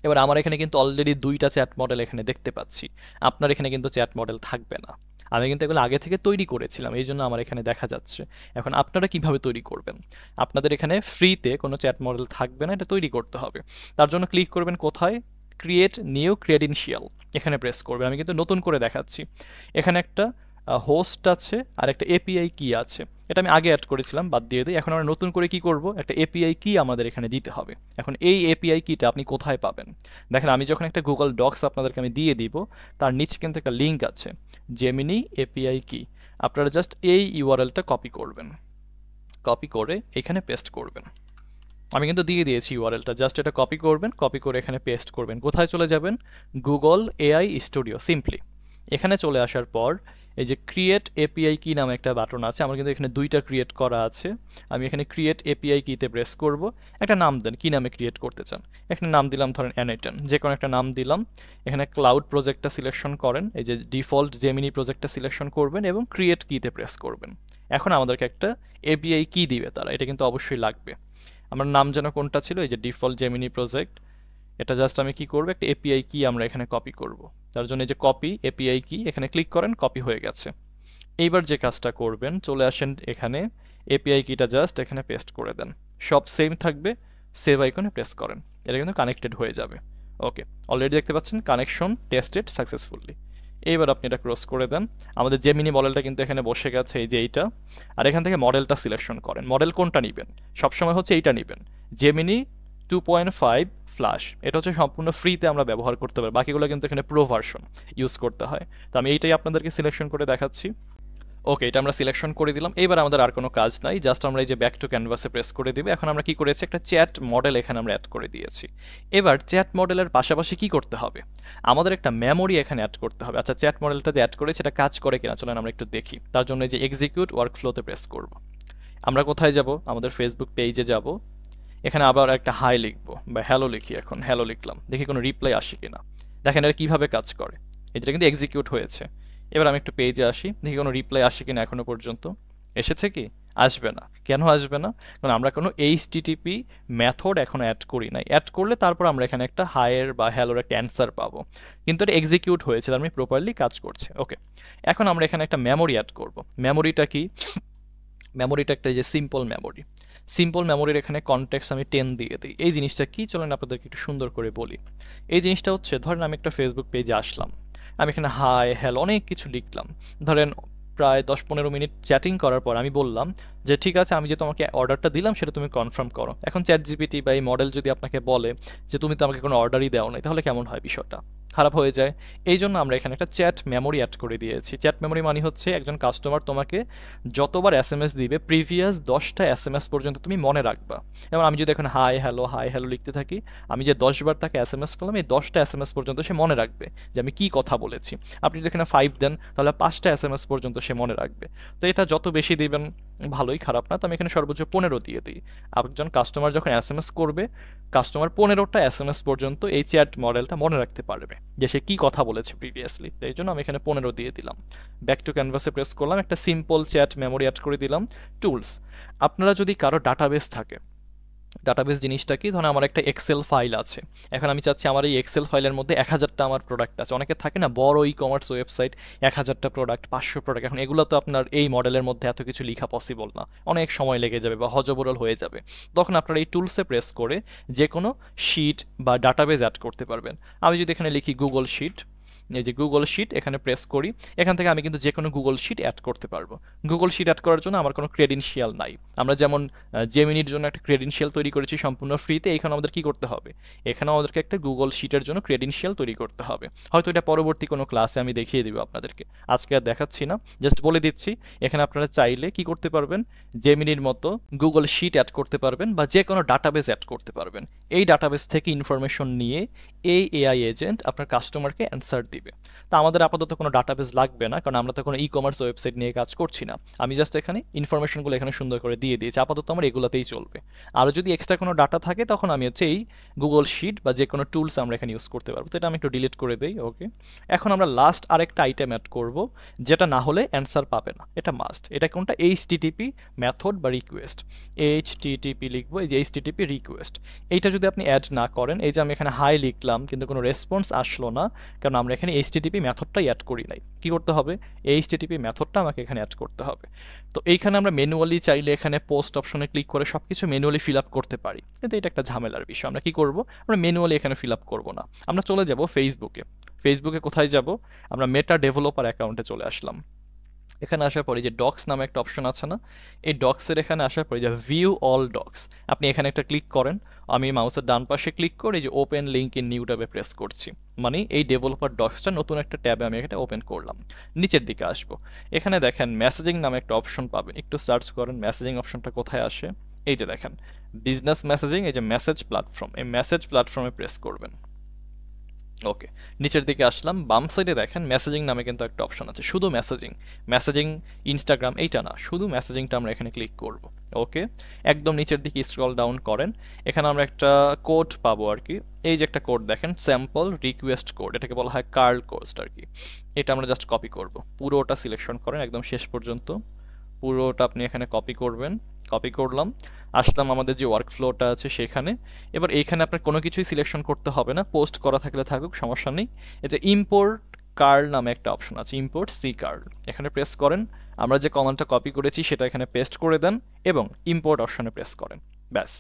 এবার আমার এখানে কিন্তু অলরেডি 2টা চ্যাট মডেল এখানে দেখতে পাচ্ছি, আপনার এখানে কিন্তু চ্যাট মডেল থাকবে না। আমি কিন্তু এগুলো আগে থেকে তৈরি করেছিলাম, এই জন্য আমার এখানে দেখা যাচ্ছে। এখন আপনারা কিভাবে তৈরি করবেন, আপনাদের এখানে ফ্রিতে কোনো চ্যাট মডেল থাকবে না, এটা তৈরি করতে হবে। তার জন্য ক্লিক করবেন কোথায়, ক্রিয়েট নিউ ক্রেডেনশিয়াল, এখানে প্রেস করবেন। আমি কিন্তু নতুন করে দেখাচ্ছি, এখানে একটা হোস্ট আছে আর একটা এপিআই কি আছে, এটা আমি আগে অ্যাড করেছিলাম, বাদ দিয়ে দিই। এখন আমরা নতুন করে কি করব, একটা এপিআই কি আমাদের এখানে দিতে হবে। এখন এই এপিআই কিটা আপনি কোথায় পাবেন, দেখেন আমি যখন একটা গুগল ডক্স আপনাদেরকে আমি দিয়ে দিব, তার নিচে কিন্তু একটা লিঙ্ক আছে, জেমিনি এপিআই কি। আপনারা জাস্ট এই ইউআরএলটা কপি করবেন, কপি করে এখানে পেস্ট করবেন। আমি কিন্তু দিয়ে দিয়েছি ইউআরএলটা, জাস্ট এটা কপি করবেন, কপি করে এখানে পেস্ট করবেন। কোথায় চলে যাবেন, গুগল এআই স্টুডিও, সিম্পলি এখানে চলে আসার পর এই যে ক্রিয়েট এপিআই কি নামে একটা বাটন আছে, আমার কিন্তু এখানে 2টা ক্রিয়েট করা আছে। আমি এখানে ক্রিয়েট এপিআই কিতে প্রেস করব, একটা নাম দেন, কি নামে ক্রিয়েট করতে চান। এখানে নাম দিলাম ধরেন অ্যানেটন, যে কোনো একটা নাম দিলাম। এখানে ক্লাউড প্রজেক্টটা সিলেকশন করেন, এই যে ডিফল্ট জেমিনি প্রজেক্টটা সিলেকশন করবেন এবং ক্রিয়েট কিতে প্রেস করবেন। এখন আমাদেরকে একটা এপিআই কি দিবে তারা, এটা কিন্তু অবশ্যই লাগবে। আমার নাম যেন কোনটা ছিল, এই যে ডিফল্ট জেমিনি প্রজেক্ট, এটা জাস্ট আমি কি করব, একটা এপিআই কি আমরা এখানে কপি করব। তার জন্য এই যে কপি এপিআই কি, এখানে ক্লিক করেন, কপি হয়ে গেছে। এইবার যে কাজটা করবেন, চলে আসেন এখানে, এপিআই কিটা জাস্ট এখানে পেস্ট করে দেন, সব সেম থাকবে, সেভ আইকনে প্রেস করেন, এটা কিন্তু কানেক্টেড হয়ে যাবে। ওকে, অলরেডি দেখতে পাচ্ছেন কানেকশন টেস্টেড সাকসেসফুলি। এইবার আপনি এটা ক্রস করে দেন, আমাদের জেমিনি মডেলটা কিন্তু এখানে বসে গেছে, এই যে এইটা। আর এখান থেকে মডেলটা সিলেকশন করেন, মডেল কোনটা নেবেন, সবসময় হচ্ছে এইটা নেবেন, জেমিনি 2.5 ফ্ল্যাশ, এটা হচ্ছে সম্পূর্ণ ফ্রিতে আমরা ব্যবহার করতে পারি, বাকিগুলো কিন্তু এখানে প্রো ভার্সন ইউজ করতে হয়। তো আমি এইটাই আপনাদেরকে সিলেকশন করে দেখাচ্ছি। ওকে, এটা আমরা সিলেকশন করে দিলাম। এইবার আমাদের আর কোনো কাজ নাই, জাস্ট আমরা এই যে ব্যাক টু ক্যানভাসে প্রেস করে দিব। এখন আমরা কি করেছি, একটা চ্যাট মডেল এখানে আমরা অ্যাড করে দিয়েছি। এবার চ্যাট মডেলের পাশাপাশি কি করতে হবে, আমাদের একটা মেমোরি এখানে অ্যাড করতে হবে। আচ্ছা, চ্যাট মডেলটা যে অ্যাড করেছি এটা কাজ করে কিনা চলেন আমরা একটু দেখি। তার জন্য এই যে এক্সিকিউট ওয়ার্কফ্লোতে প্রেস করব। আমরা কোথায় যাব, আমাদের ফেসবুক পেজে যাব। এখানে আবার একটা হাই লিখবো বা হ্যালো লিখি, এখন হ্যালো লিখলাম, দেখি কোনো রিপ্লাই আসে কিনা। দেখেন এটা কিভাবে কাজ করে, এটা কিন্তু এক্সিকিউট হয়েছে। এবার আমি একটু পেজে আসি, দেখি কোনো রিপ্লাই আসে কিনা এখনো পর্যন্ত। এসেছে কি, আসবে না। কেন আসবে না, কারণ আমরা কোনো এইচটিটিপি মেথড এখনো অ্যাড করি নাই। অ্যাড করলে তারপর আমরা এখানে একটা হাইয়ের বা হ্যালোর একটা অ্যান্সার পাবো, কিন্তু এটা এক্সিকিউট হয়েছে, তার মানে প্রপারলি কাজ করছে। ওকে, এখন আমরা এখানে একটা মেমোরি অ্যাড করব। মেমোরিটা কি, মেমোরিটা একটা যে সিম্পল মেমোরি, সিম্পল মেমোরির এখানে কনটেক্সট আমি 10 দিয়ে দিই। এই জিনিসটা কি, চলেন আপনাদেরকে একটু সুন্দর করে বলি। এই জিনিসটা হচ্ছে, ধরেন আমি একটা ফেসবুক পেজে আসলাম, আমি এখানে হাই হ্যালো অনেক কিছু লিখলাম, ধরেন প্রায় 10-15 মিনিট চ্যাটিং করার পর আমি বললাম যে ঠিক আছে, আমি যে তোমাকে অর্ডারটা দিলাম সেটা তুমি কনফার্ম করো। এখন চ্যাট জিপিটি বা এই মডেল যদি আপনাকে বলে যে তুমি তো আমাকে কোনো অর্ডারই দেও নাই, তাহলে কেমন হয়, বিষয়টা খারাপ হয়ে যায়। এই জন্য আমরা এখানে একটা চ্যাট মেমোরি অ্যাড করে দিয়েছি। চ্যাট মেমোরি মানে হচ্ছে একজন কাস্টমার তোমাকে যতবার এসএমএস দিবে প্রিভিয়াস 10টা এসএমএস পর্যন্ত তুমি মনে রাখবা। এবং আমি যদি এখন হাই হ্যালো লিখতে থাকি, আমি যে 10বার তাকে এসএমএস করলাম, এই 10টা এসএমএস পর্যন্ত সে মনে রাখবে যে আমি কি কথা বলেছি। আপনি যদি এখানে 5 দেন, তাহলে 5টা এসএমএস পর্যন্ত সে মনে রাখবে। তো এটা যত বেশি দিবেন ভালোই, খারাপ না। তো আমি এখানে সর্বোচ্চ 15 দিয়ে দিই। একজন কাস্টমার যখন এসএমএস করবে, কাস্টমার 15টা এসএমএস পর্যন্ত এই চ্যাট মডেলটা মনে রাখতে পারবে যে সে কি কথা বলেছে প্রিভিয়াসলি। তো এই জন্য আমি এখানে 15 দিয়ে দিলাম। ব্যাক টু ক্যানভাসে প্রেস করলাম, একটা সিম্পল চ্যাট মেমোরি অ্যাড করে দিলাম। টুলস, আপনারা যদি কারো ডাটাবেস থাকে, ডাটাবেস জিনিসটা কি, ধরুন আমার একটা এক্সেল ফাইল আছে, এখন আমি চাচ্ছি আমার এই এক্সেল ফাইলের মধ্যে 1000টা আমার প্রোডাক্ট আছে। অনেকে থাকে না বড় ই কমার্স ওয়েবসাইট, 1000টা প্রোডাক্ট, 500 প্রোডাক্ট, এখন এগুলো তো আপনার এই মডেলের মধ্যে এত কিছু লেখা পসিবল না, অনেক সময় লেগে যাবে বা হজবরল হয়ে যাবে। তখন আপনারা এই টুলসে প্রেস করে যে কোনো শিট বা ডাটাবেস অ্যাড করতে পারবেন। আমি যদি এখানে লিখি গুগল শিট, এই যে গুগল শিট এখানে প্রেস করি, এখান থেকে আমি কিন্তু যে কোনো গুগল শিট অ্যাড করতে পারবো। গুগল শিট অ্যাড করার জন্য আমার কোনো ক্রেডেনশিয়াল নাই। আমরা যেমন জেমিনির জন্য একটা ক্রেডেনশিয়াল তৈরি করেছি সম্পূর্ণ ফ্রিতে, এখানে আমাদের কি করতে হবে, এখানে আমাদেরকে একটা গুগল শিটের জন্য ক্রেডেনশিয়াল তৈরি করতে হবে। হয়তো এটা পরবর্তী কোনো ক্লাসে আমি দেখিয়ে দিব আপনাদেরকে, আজকে আর দেখাচ্ছি না, জাস্ট বলে দিচ্ছি। এখানে আপনারা চাইলে কি করতে পারবেন, জেমিনির মতো গুগল শিট অ্যাড করতে পারবেন বা যে কোনো ডাটাবেস অ্যাড করতে পারবেন। এই ডাটাবেস থেকে ইনফরমেশন নিয়ে এই এআই এজেন্ট আপনার কাস্টমারকে অ্যান্সার দিবে। তা আমাদের আপাতত কোনো ডাটাবেস লাগবে না, কারণ আমরা তো কোনো ই কমার্স ওয়েবসাইট নিয়ে কাজ করছি না। আমি জাস্ট এখানে ইনফরমেশনগুলো এখানে সুন্দর করে দিয়ে দিয়েছি, আপাতত আমার এগুলোতেই চলবে। আরও যদি এক্সট্রা কোনো ডাটা থাকে তখন আমি হচ্ছে এই গুগল শিট বা যে কোনো টুলস আমরা এখানে ইউজ করতে পারবো। তো এটা আমি একটু ডিলিট করে দিই। ওকে, এখন আমরা লাস্ট আরেকটা আইটেম অ্যাড করব, যেটা না হলে অ্যান্সার পাবে না, এটা মাস্ট। এটা কোনটা, এইচটিটিপি মেথড বা রিকোয়েস্ট। এইচটিটিপি লিখবো, এই যে এইচটিটিপি রিকোয়েস্ট। এইটা যদি আপনি অ্যাড না করেন, এই যে আমি এখানে হাই লিখলাম কিন্তু কোনো রেসপন্স আসলো না, কারণ আমরা এখানে এইচটিটিপি মেথডটাই অ্যাড করি নাই। কি করতে হবে, এইচটিটিপি মেথডটা আমাকে এখানে অ্যাড করতে হবে। তো এইখানে আমরা ম্যানুয়ালি চাইলে এখানে পোস্ট অপশনে ক্লিক করে সব কিছু ম্যানুয়ালি ফিল আপ করতে পারি, কিন্তু এটা একটা ঝামেলার বিষয়। আমরা কি করব, আমরা ম্যানুয়ালি এখানে ফিল আপ করবো না, আমরা চলে যাব ফেসবুকে। ফেসবুকে কোথায় যাব, আমরা মেটা ডেভেলপার অ্যাকাউন্টে চলে আসলাম। এখানে আসার পরে যে ডক্স নামে একটা অপশন আছে না, এই ডক্সের এখানে আসার পরে যে ভিউ অল ডক্স, আপনি এখানে একটা ক্লিক করেন। আমি মাউসের ডান পাশে ক্লিক করে যে ওপেন লিঙ্ক ইন নিউ ট্যাবে প্রেস করছি, মানে এই ডেভেলপার ডক্সটা নতুন একটা ট্যাবে আমি এখানে ওপেন করলাম। নিচের দিকে আসবো, এখানে দেখেন মেসেজিং নামে একটা অপশন পাবেন, একটু সার্চ করেন মেসেজিং অপশনটা কোথায় আসে। এই যে দেখেন বিজনেস মেসেজিং, এই যে মেসেজ প্ল্যাটফর্ম, এই মেসেজ প্ল্যাটফর্মে প্রেস করবেন। ওকে, নিচের দিকে আসলাম, বাম সাইডে দেখেন মেসেজিং নামে কিন্তু একটা অপশন আছে, শুধু মেসেজিং। মেসেজিং ইনস্টাগ্রাম এইটা না, শুধু মেসেজিংটা আমরা এখানে ক্লিক করব। ওকে, একদম নিচের দিকে স্ক্রল ডাউন করেন, এখানে আমরা একটা কোড পাবো আর কি। এই যে একটা কোড দেখেন, স্যাম্পল রিকোয়েস্ট কোড, এটাকে বলা হয় কার্ল কোস্ট আর কি। এটা আমরা জাস্ট কপি করব, পুরোটা সিলেকশন করেন একদম শেষ পর্যন্ত, পুরোটা আপনি এখানে কপি করবেন। কপি করলাম, আসলাম আমাদের যে ওয়ার্ক ফ্লোটা আছে সেখানে। এবার এইখানে আপনার কোনো কিছুই সিলেকশন করতে হবে না, পোস্ট করা থাকলে থাকুক, সমস্যা নেই। এই যে ইম্পোর্ট কার্ল নামে একটা অপশন আছে, ইম্পোর্ট সি কার্ল, এখানে প্রেস করেন। আমরা যে কমান্ডটা কপি করেছি সেটা এখানে পেস্ট করে দেন এবং ইম্পোর্ট অপশনে প্রেস করেন। ব্যাস,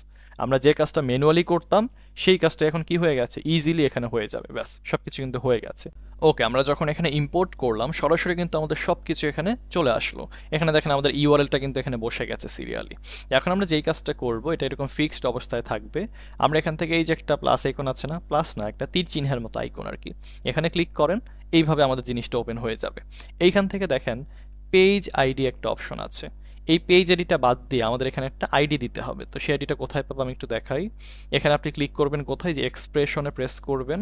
আমরা যে কাজটা ম্যানুয়ালি করতাম সেই কাজটা এখন কি হয়ে গেছে, ইজিলি এখানে হয়ে যাবে। ব্যাস, সবকিছু কিন্তু হয়ে গেছে। ওকে, আমরা যখন এখানে ইম্পোর্ট করলাম সরাসরি কিন্তু আমাদের সব কিছু এখানে চলে আসলো। এখানে দেখেন আমাদের ইউআরএলটা কিন্তু এখানে বসে গেছে সিরিয়ালি। এখন আমরা যেই কাজটা করব, এটা এরকম ফিক্সড অবস্থায় থাকবে। আমরা এখান থেকে এই যে একটা প্লাস আইকন আছে না, প্লাস না, একটা তীর চিহ্নের মতো আইকন আর কি, এখানে ক্লিক করেন। এইভাবে আমাদের জিনিসটা ওপেন হয়ে যাবে। এইখান থেকে দেখেন পেজ আইডি একটা অপশন আছে, এই পেজ আইডিটা বাদ দিয়ে আমাদের এখানে একটা আইডি দিতে হবে। তো সেই আইডিটা কোথায় পাবো আমি একটু দেখাই। এখানে আপনি ক্লিক করবেন কোথায়, যে এক্সপ্রেশনে প্রেস করবেন।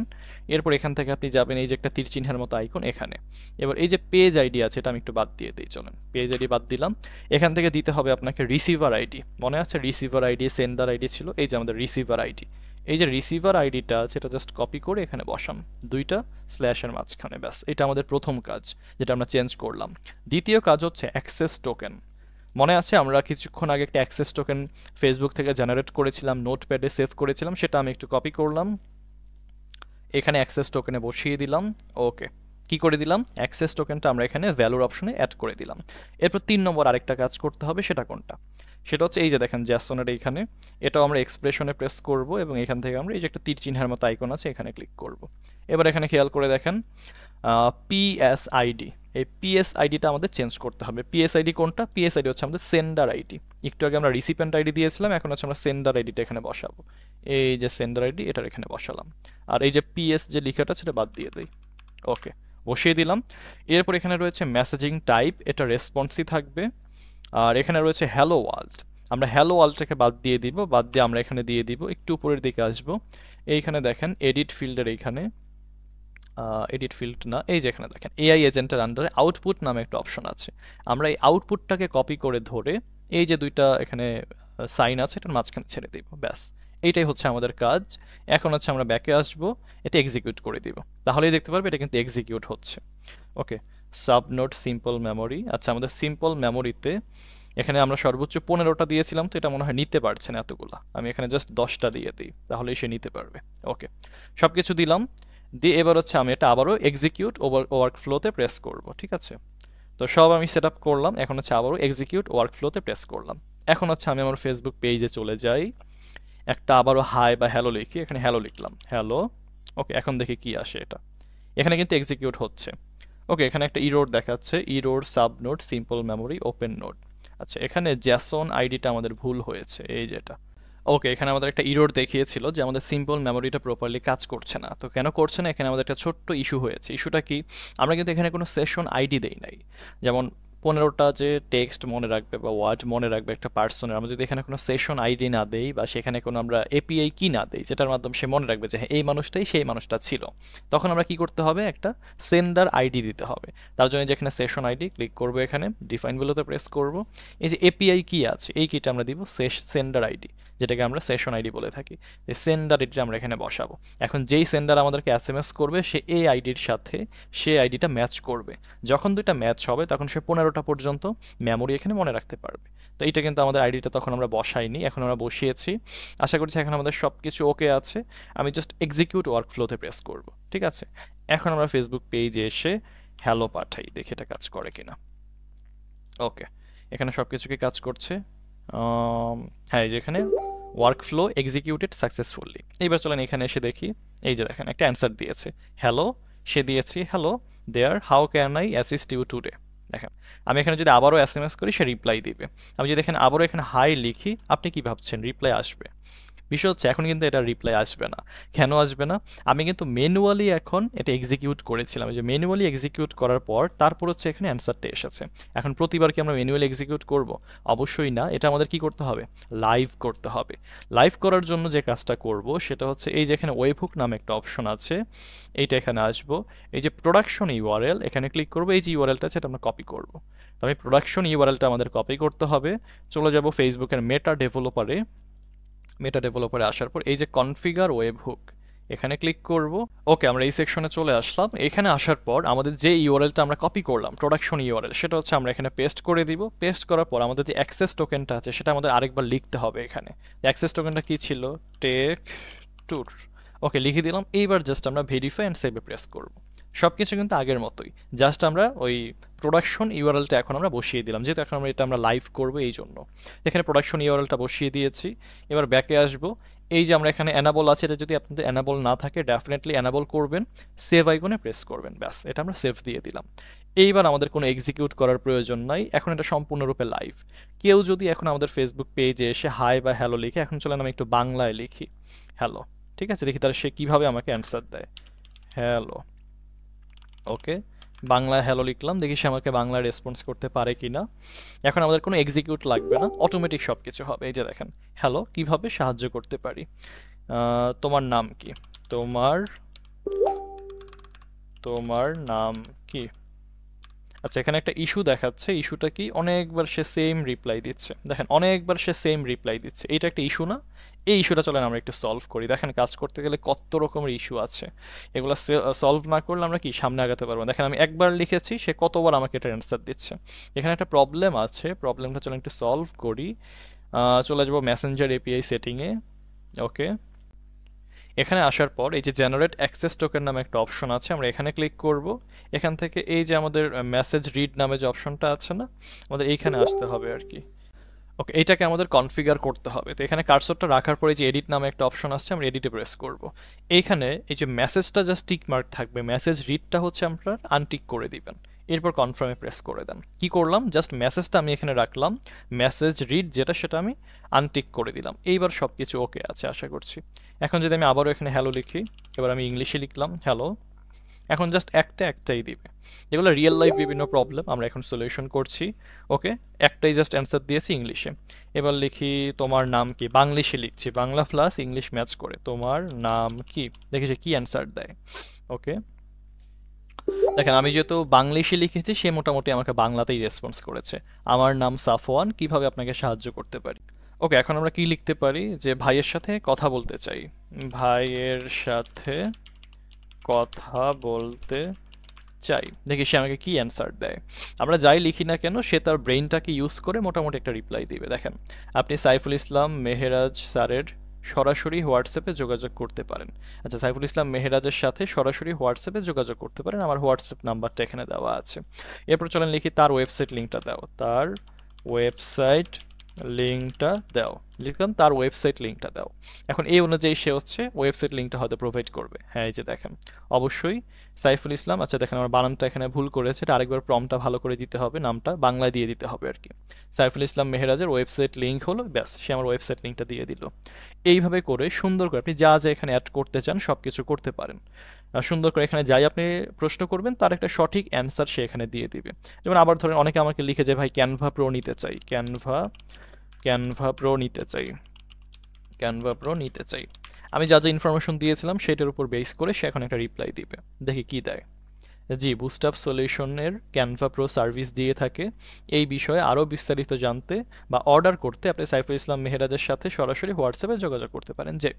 এরপর এখান থেকে আপনি যাবেন এই যে একটা তীর চিহ্নের মতো আইকন এখানে। এবার এই যে পেজ আইডি আছে এটা আমি একটু বাদ দিয়ে দিই, চলেন পেজ আইডি বাদ দিলাম। এখান থেকে দিতে হবে আপনাকে রিসিভার আইডি, মনে আছে রিসিভার আইডি সেন্ডার আইডি ছিল, এই যে আমাদের রিসিভার আইডি। এই যে রিসিভার আইডিটা আছে এটা জাস্ট কপি করে এখানে বসাম, দুইটা স্ল্যাশের মাঝখানে। ব্যাস, এটা আমাদের প্রথম কাজ যেটা আমরা চেঞ্জ করলাম। দ্বিতীয় কাজ হচ্ছে অ্যাক্সেস টোকেন। মনে আছে আমরা কিছুক্ষণ আগে একটা অ্যাক্সেস টোকেন ফেসবুক থেকে জেনারেট করেছিলাম, নোটপ্যাডে সেভ করেছিলাম, সেটা আমি একটু কপি করলাম, এখানে অ্যাক্সেস টোকেনে বসিয়ে দিলাম। ওকে, কি করে দিলাম, অ্যাক্সেস টোকেনটা আমরা এখানে ভ্যালুর অপশনে অ্যাড করে দিলাম। এরপর 3 নম্বর আরেকটা কাজ করতে হবে, সেটা কোনটা, সেটা হচ্ছে এই যে দেখেন জ্যাসনের এইখানে, এটাও আমরা এক্সপ্রেশনে প্রেস করব এবং এখান থেকে আমরা এই যে একটা তীর চিহ্নের মতো আইকন আছে এখানে ক্লিক করব। এবার এখানে খেয়াল করে দেখেন পিএসআইডি, এই পিএসআইডিটা আমাদের চেঞ্জ করতে হবে। পিএসআইডি কোনটা, পিএসআইডি হচ্ছে আমাদের সেন্ডার আইডি। একটু আগে আমরা রিসিপেন্ট আইডি দিয়েছিলাম, এখন হচ্ছে আমরা সেন্ডার আইডিটা এখানে বসাবো। এই যে সেন্ডার আইডি এটার এখানে বসালাম, আর এই যে পিএস যে লেখাটা সেটা বাদ দিয়ে দিই। ওকে, বসিয়ে দিলাম। এরপর এখানে রয়েছে মেসেজিং টাইপ, এটা রেসপন্সই থাকবে। আর এখানে রয়েছে হ্যালো ওয়ার্ল্ড, আমরা হ্যালো ওয়ার্ল্ডটাকে বাদ দিয়ে দিব, বাদ দিয়ে আমরা এখানে দিয়ে দিব, একটু উপরের দিকে আসবো, এইখানে দেখেন এডিট ফিল্ডের এইখানে, এডিট ফিল্ড না, এই যে এখানে দেখেন এআই এজেন্টের আন্ডারে আউটপুট নামে একটা অপশন আছে। আমরা এই আউটপুটটাকে কপি করে ধরে এই যে দুইটা এখানে সাইন আছে এটার মাঝখানে ছেড়ে দিব। ব্যাস, এইটাই হচ্ছে আমাদের কাজ। এখন হচ্ছে আমরা ব্যাকে আসবো, এটা এক্সিকিউট করে দিব, তাহলেই দেখতে পারবে এটা কিন্তু এক্সিকিউট হচ্ছে। ওকে, সাবনোট সিম্পল মেমোরি, আচ্ছা আমাদের সিম্পল মেমোরিতে এখানে আমরা সর্বোচ্চ 15টা দিয়েছিলাম, তো এটা মনে হয় নিতে পারছে না এতগুলা, আমি এখানে জাস্ট 10টা দিয়ে দিই, তাহলেই সে নিতে পারবে। ওকে, সব কিছু দিলাম, দিয়ে এবার হচ্ছে আমি এটা আবারও এক্সিকিউট ওয়ার্ক ফ্লোতে প্রেস করব, ঠিক আছে। তো সব আমি সেট আপ করলাম, এখন হচ্ছে আবারও এক্সিকিউট ওয়ার্ক ফ্লোতে প্রেস করলাম। এখন হচ্ছে আমি আমার ফেসবুক পেজে চলে যাই, একটা আবারও হাই বা হ্যালো লিখি, এখানে হ্যালো লিখলাম, হ্যালো। ওকে, এখন দেখি কি আসে এটা, এখানে কিন্তু এক্সিকিউট হচ্ছে। ওকে, এখানে একটা ইরোর দেখাচ্ছে, error sub node simple memory open node. আচ্ছা, এখানে জ্যাসন আইডিটা আমাদের ভুল হয়েছে, এই যেটা। ওকে, এখানে আমাদের একটা ইরোর দেখিয়েছিল যে আমাদের সিম্পল মেমোরিটা প্রপারলি কাজ করছে না। তো কেন করছে না, এখানে আমাদের একটা ছোট্ট ইস্যু হয়েছে। ইস্যুটা কি, আমরা কিন্তু এখানে কোনো সেশন আইডি দেই নাই। যেমন 15টা যে টেক্সট মনে রাখবে বা ওয়ার্ড মনে রাখবে একটা পার্সনের, আমরা যদি এখানে কোনো সেশন আইডি না দেই বা সেখানে কোনো আমরা এপিআই কি না দেই যেটার মাধ্যমে সে মনে রাখবে যে হ্যাঁ এই মানুষটাই সেই মানুষটা ছিল, তখন আমরা কি করতে হবে, একটা সেন্ডার আইডি দিতে হবে। তার জন্য যেখানে সেশন আইডি ক্লিক করবো, এখানে ডিফাইন বিলোতে প্রেস করব, এই যে এপিআই কি আছে এই কিটা আমরা দিব সেন্ডার আইডি, যেটাকে আমরা সেশন আইডি বলে থাকি। এই সেন্ডার আইডিটা আমরা এখানে বসাবো। এখন যেই সেন্ডার আমাদেরকে এসএমএস করবে সে এই আইডির সাথে সে আইডিটা ম্যাচ করবে। যখন দুইটা ম্যাচ হবে তখন সে 15টা পর্যন্ত মেমোরি এখানে মনে রাখতে পারবে। তো এইটা কিন্তু আমাদের আইডিটা তখন আমরা বসাইনি, এখন আমরা বসিয়েছি। আশা করছি এখন আমাদের সব কিছু ওকে আছে। আমি জাস্ট এক্সিকিউট ওয়ার্কফ্লোতে প্রেস করব, ঠিক আছে। এখন আমরা ফেসবুক পেজে এসে হ্যালো পাঠাই, দেখি এটা কাজ করে কিনা। ওকে, এখানে সব কিছু কি কাজ করছে? হ্যাঁ, এই যে এখানে ওয়ার্কফ্লো এক্সিকিউটেড সাকসেসফুলি। এইবার চলেন এখানে এসে দেখি, এই যে দেখেন একটা অ্যান্সার দিয়েছে হ্যালো, সে দিয়েছি hello there how can I assist you today. দেখেন, আমি এখানে যদি আবারও এসএমএস করি সে রিপ্লাই দিবে। আমি যদি এখানে আবারও এখানে হাই লিখি, আপনি কি ভাবছেন রিপ্লাই আসবে? বিষয় হচ্ছে এখন কিন্তু এটা রিপ্লাই আসবে না। কেন আসবে না? আমি কিন্তু ম্যানুয়ালি এখন এটা এক্সিকিউট করেছিলাম, যে ম্যানুয়ালি এক্সিকিউট করার পর তারপর হচ্ছে এখানে অ্যান্সারটা এসেছে। এখন প্রতিবার কি আমরা ম্যানুয়ালি এক্সিকিউট করব? অবশ্যই না, এটা আমাদের কি করতে হবে, লাইভ করতে হবে। লাইভ করার জন্য যে কাজটা করব সেটা হচ্ছে এই যে এখানে ওয়েবহুক নামে একটা অপশন আছে, এইটা এখানে আসবো, এই যে প্রোডাকশন ইউআরএল এখানে ক্লিক করবো, এই যে ইউআরএলটা আছে এটা আমরা কপি করব। তো আমি প্রোডাকশন ইউআরএলটা আমাদের কপি করতে হবে। চলে যাব ফেসবুকের মেটা ডেভেলপারে আসার পর এই যে কনফিগার ওয়েবহুক এখানে ক্লিক করব। ওকে, আমরা এই সেকশনে চলে আসলাম। এখানে আসার পর আমাদের যে ইউআরএলটা আমরা কপি করলাম প্রোডাকশন ইউআরএল, সেটা হচ্ছে আমরা এখানে পেস্ট করে দিব। পেস্ট করার পর আমাদের যে অ্যাক্সেস টোকেনটা আছে সেটা আমাদের আরেকবার লিখতে হবে। এখানে অ্যাক্সেস টোকেনটা কি ছিল, টেক ট্যুর। ওকে, লিখে দিলাম। এইবার জাস্ট আমরা ভেরিফাই অ্যান্ড সেভে প্রেস করব। সব কিছু কিন্তু আগের মতোই, জাস্ট আমরা ওই প্রোডাকশন ইউআরএলটা এখন আমরা বসিয়ে দিলাম, যেহেতু এখন আমরা লাইভ করবো এই জন্য। এখানে প্রোডাকশন ইউআরএলটা বসিয়ে দিয়েছি। এবার ব্যাকে আসবো, এই যে আমরা এখানে এনাবল আছে, এটা যদি আপনাদের এনাবল না থাকে ডেফিনেটলি এনাবল করবেন, সেভ আইকনে প্রেস করবেন, ব্যাস এটা আমরা সেভ দিয়ে দিলাম। এইবার আমাদের কোনো এক্সিকিউট করার প্রয়োজন নাই, এখন এটা সম্পূর্ণরূপে লাইভ। কেউ যদি এখন আমাদের ফেসবুক পেজে এসে হাই বা হ্যালো লিখে, এখন চলেন আমি একটু বাংলায় লিখি হ্যালো, ঠিক আছে, দেখি তাহলে সে কীভাবে আমাকে অ্যান্সার দেয়। হ্যালো, ওকে, বাংলায় হ্যালো লিখলাম, দেখি সে আমাকে বাংলায় রেসপন্স করতে পারে কিনা। এখন আমাদের কোনো এক্সিকিউট লাগবে না, অটোমেটিক সব কিছু হবে। এই যে দেখেন হ্যালো, কিভাবে সাহায্য করতে পারি, তোমার নাম কি, তোমার তোমার নাম কি। আচ্ছা, এখানে একটা ইস্যু দেখাচ্ছে, ইস্যুটা কি, অনেকবার সে সেম রিপ্লাই দিচ্ছে। দেখেন অনেকবার সে সেম রিপ্লাই দিচ্ছে, এটা একটা ইস্যু না? এই ইস্যুটা চলেন আমরা একটু সলভ করি। দেখেন কাজ করতে গেলে কত রকমের ইস্যু আছে, এগুলো সলভ না করলে আমরা কি সামনে আগাতে পারবো না। দেখেন আমি একবার লিখেছি, সে কতবার আমাকে এটা অ্যান্সার দিচ্ছে। এখানে একটা প্রবলেম আছে, প্রবলেমটা চলেন একটু সলভ করি। চলে যাবো মেসেঞ্জার এপিআই সেটিংয়ে। ওকে, এখানে আসার পর এই যে জেনারেট অ্যাক্সেস টোকেন নামে একটা অপশন আছে, আমরা এখানে ক্লিক করব। এখান থেকে এই যে আমাদের মেসেজ রিড নামে যে অপশনটা আছে না, আমাদের এইখানে আসতে হবে আর কি। ওকে, এইটাকে আমাদের কনফিগার করতে হবে। তো এখানে কার্সরটা রাখার পরে যে এডিট নামে একটা অপশন আসছে, আমরা এডিটে প্রেস করব। এইখানে এই যে মেসেজটা জাস্ট টিক মার্ক থাকবে, মেসেজ রিডটা হচ্ছে আপনার আনটিক করে দিবেন। এরপর কনফার্মে প্রেস করে দেন। কি করলাম, জাস্ট মেসেজটা আমি এখানে রাখলাম, মেসেজ রিড যেটা সেটা আমি আনটিক করে দিলাম। এইবার সব কিছু ওকে আছে আশা করছি। এখন যদি আমি আবারও এখানে হ্যালো লিখি, এবার আমি ইংলিশে লিখলাম হ্যালো, এখন জাস্ট একটাই দিবে। যেগুলো রিয়েল লাইফ বিভিন্ন প্রবলেম আমরা এখন সলিউশন করছি। ওকে, একটাই জাস্ট অ্যান্সার দিয়েছি ইংলিশে। এবার লিখি তোমার নাম কি, বাংলিশে লিখছি, বাংলা প্লাস ইংলিশ ম্যাচ করে, তোমার নাম কি, দেখি সে কি অ্যান্সার দেয়। ওকে, দেখেন আমি যেহেতু বাংলিশে লিখেছি সে মোটামুটি আমাকে বাংলাতেই রেসপন্স করেছে। আমার নাম সাফওয়ান, কিভাবে আপনাকে সাহায্য করতে পারি। ওকে, এখন আমরা কি লিখতে পারি, যে ভাইয়ের সাথে কথা বলতে চাই, ভাইয়ের সাথে কথা বলতে চাই, দেখি সে আমাকে কি অ্যান্সার দেয়। আমরা যাই লিখি না কেন সে তার ব্রেইনটাকে ইউজ করে মোটামুটি একটা রিপ্লাই দিবে। দেখেন, আপনি সাইফুল ইসলাম মেহেরাজ স্যারের সরাসরি হোয়াটসঅ্যাপে যোগাযোগ করতে পারেন। আচ্ছা, সাইফুল ইসলাম মেহেরাজের সাথে সরাসরি হোয়াটসঅ্যাপে যোগাযোগ করতে পারেন, আমার হোয়াটসঅ্যাপ নাম্বারটা এখানে দেওয়া আছে। এরপর চলেন লিখি তার ওয়েবসাইট লিঙ্কটা দাও, তার ওয়েবসাইট লিঙ্কটা দাও, লিখলাম তার ওয়েবসাইট লিঙ্কটা দাও। এখন এই অনুযায়ী সে হচ্ছে ওয়েবসাইট লিঙ্কটা হয়তো প্রোভাইড করবে। হ্যাঁ, এই যে দেখেন অবশ্যই সাইফুল ইসলাম। আচ্ছা দেখেন আমার বানানটা এখানে ভুল করেছে, এটা আরেকবার প্রম্পটটা ভালো করে দিতে হবে, নামটা বাংলায় দিয়ে দিতে হবে আর কি। সাইফুল ইসলাম মেহেরাজের ওয়েবসাইট লিঙ্ক হলো, ব্যাস সে আমার ওয়েবসাইট লিঙ্কটা দিয়ে দিল। এইভাবে করে সুন্দর করে আপনি যা যা এখানে অ্যাড করতে চান সব কিছু করতে পারেন। সুন্দর করে এখানে যাই আপনি প্রশ্ন করবেন তার একটা সঠিক অ্যান্সার সে এখানে দিয়ে দিবে। যেমন আবার ধরেন অনেকে আমাকে লিখে যে ভাই ক্যানভা প্রো নিতে চাই, ক্যানভা প্রো নিতে চাই, ক্যানভা প্রো নিতে চাই। আমি যা যা ইনফরমেশন দিয়েছিলাম সেটার উপর বেস করে সে এখন একটা রিপ্লাই দিবে, দেখি কি দেয়। জি, বুস্টআপ সলিউশনের ক্যানভা প্রো সার্ভিস দিয়ে থাকে। এই বিষয়ে আরও বিস্তারিত জানতে বা অর্ডার করতে আপনি সাইফুল ইসলাম মেহেরাজের সাথে সরাসরি হোয়াটসঅ্যাপে যোগাযোগ করতে পারেন। যে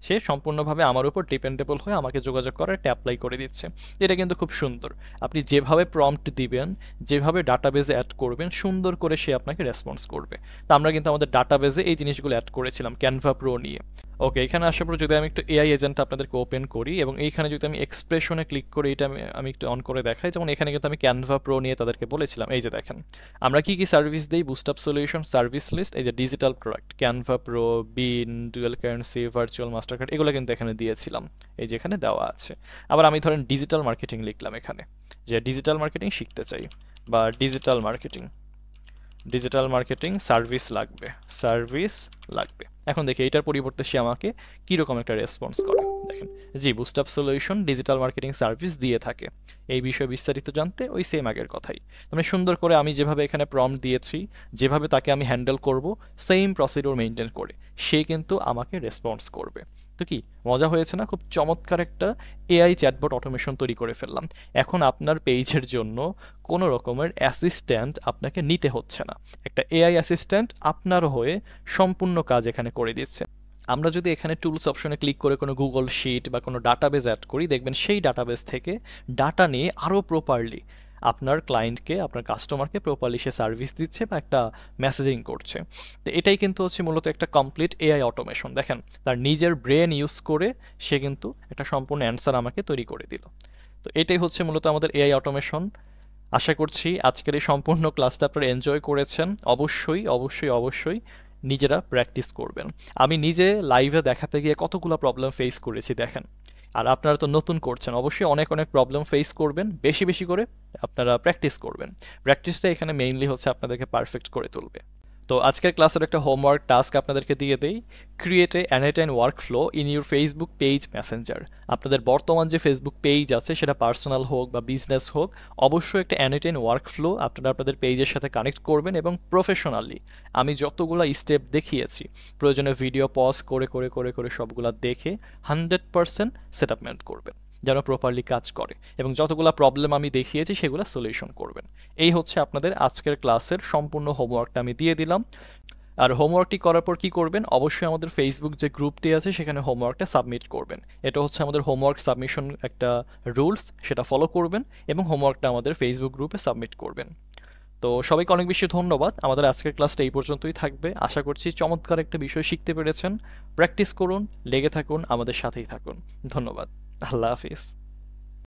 সে সম্পূর্ণভাবে আমার উপর ডিপেন্ডেবল হয়ে আমাকে যোগাযোগ করার একটা অ্যাপ্লাই করে দিচ্ছে। এটা কিন্তু খুব সুন্দর। আপনি যেভাবে প্রম্পট দিবেন, যেভাবে ডাটাবেজে অ্যাড করবেন, সুন্দর করে সে আপনাকে রেসপন্স করবে। তো আমরা কিন্তু আমাদের ডাটাবেজে এই জিনিসগুলো অ্যাড করেছিলাম ক্যানভা প্রো নিয়ে। ওকে, এখানে আসার পর যদি আমি একটু এআই এজেন্ট আপনাদেরকে ওপেন করি এবং এইখানে যদি আমি এক্সপ্রেশনে ক্লিক করি, এটা আমি একটু অন করে দেখাই। যেমন এখানে কিন্তু আমি ক্যানভা প্রো নিয়ে তাদেরকে বলেছিলাম, এই যে দেখেন আমরা কি কি সার্ভিস দিই, বুস্টআপ সলিউশন সার্ভিস লিস্ট, এই যে ডিজিটাল প্রোডাক্ট ক্যানভা প্রো, বিন, dual currency, virtual master card, এগুলো কিন্তু এখানে দিয়েছিলাম, এই যে এখানে দেওয়া আছে। আবার আমি ধরেন ডিজিটাল মার্কেটিং লিখলাম এখানে, যে ডিজিটাল মার্কেটিং শিখতে চাই বা ডিজিটাল মার্কেটিং সার্ভিস লাগবে, সার্ভিস লাগবে। এখন দেখি এটার পরিবর্তে সে আমাকে কীরকম একটা রেসপন্স করে। দেখেন, জি বুস্টআপ সলিউশন ডিজিটাল মার্কেটিং সার্ভিস দিয়ে থাকে। এই বিষয়ে বিস্তারিত জানতে ওই সেম আগের কথাই। মানে সুন্দর করে আমি যেভাবে এখানে প্রম্পট দিয়েছি, যেভাবে তাকে আমি হ্যান্ডেল করব, সেম প্রসিডিউর মেনটেন করে সে কিন্তু আমাকে রেসপন্স করবে। তো কি মজা হয়েছে না? খুব চমৎকার একটা এআই চ্যাটবট অটোমেশন তৈরি করে ফেললাম। এখন আপনার পেজের জন্য কোনো রকমের অ্যাসিস্ট্যান্ট আপনাকে নিতে হচ্ছে না। একটা এআই অ্যাসিস্ট্যান্ট আপনার হয়ে সম্পূর্ণ কাজ এখানে করে দিচ্ছে। আমরা যদি এখানে টুলস অপশনে ক্লিক করে কোনো গুগল শিট বা কোনো ডাটাবেজ অ্যাড করি, দেখবেন সেই ডাটাবেজ থেকে ডাটা নিয়ে আরও প্রপারলি আপনার ক্লায়েন্টকে, আপনার কাস্টমারকে প্রপারলি সে সার্ভিস দিচ্ছে বা একটা মেসেজিং করছে। তো এটাই কিন্তু হচ্ছে মূলত একটা কমপ্লিট এআই অটোমেশন। দেখেন তার নিজের ব্রেন ইউজ করে সে কিন্তু একটা সম্পূর্ণ অ্যান্সার আমাকে তৈরি করে দিল। তো এটাই হচ্ছে মূলত আমাদের এআই অটোমেশন। আশা করছি আজকের এই সম্পূর্ণ ক্লাসটা আপনারা এনজয় করেছেন। অবশ্যই নিজেরা প্র্যাকটিস করবেন। আমি নিজে লাইভে দেখাতে গিয়ে কতগুলো প্রবলেম ফেস করেছি দেখেন। আর আপনারা তো নতুন করছেন, অবশ্যই অনেক প্রবলেম ফেস করবেন। বেশি করে আপনারা প্র্যাকটিস করবেন। প্র্যাকটিসটা এখানে মেইনলি হচ্ছে আপনাদেরকে পারফেক্ট করে তুলবে। তো আজকের ক্লাসের একটা হোমওয়ার্ক টাস্ক আপনাদেরকে দিয়ে দেই। Create a anytime workflow in your Facebook page messenger. আপনাদের বর্তমান যে ফেসবুক পেজ আছে সেটা পার্সোনাল হোক বা বিজনেস হোক, অবশ্যই একটা অ্যানাটাইন ওয়ার্কফ্লো আপনারা আপনাদের পেজের সাথে কানেক্ট করবেন এবং প্রফেশনালি আমি যতগুলো স্টেপ দেখিয়েছি প্রয়োজনে ভিডিও পজ করে সবগুলা দেখে 100% সেটআপমেন্ট করবেন যেন প্রপারলি কাজ করে এবং যতগুলো প্রবলেম আমি দেখিয়েছি সেগুলো সলিউশন করবেন। এই হচ্ছে আপনাদের আজকের ক্লাসের সম্পূর্ণ হোমওয়ার্কটা আমি দিয়ে দিলাম। আর হোমওয়ার্কটি করার পর কি করবেন, অবশ্যই আমাদের ফেসবুক যে গ্রুপটি আছে সেখানে হোমওয়ার্কটা সাবমিট করবেন। এটা হচ্ছে আমাদের হোমওয়ার্ক সাবমিশন একটা রুলস, সেটা ফলো করবেন এবং হোমওয়ার্কটা আমাদের ফেসবুক গ্রুপে সাবমিট করবেন। তো সবাইকে অনেক বেশি ধন্যবাদ। আমাদের আজকের ক্লাসটা এই পর্যন্তই থাকবে। আশা করছি চমৎকার একটা বিষয় শিখতে পেরেছেন। প্র্যাকটিস করুন, লেগে থাকুন, আমাদের সাথেই থাকুন। ধন্যবাদ। আল্লাহ হাফিজ।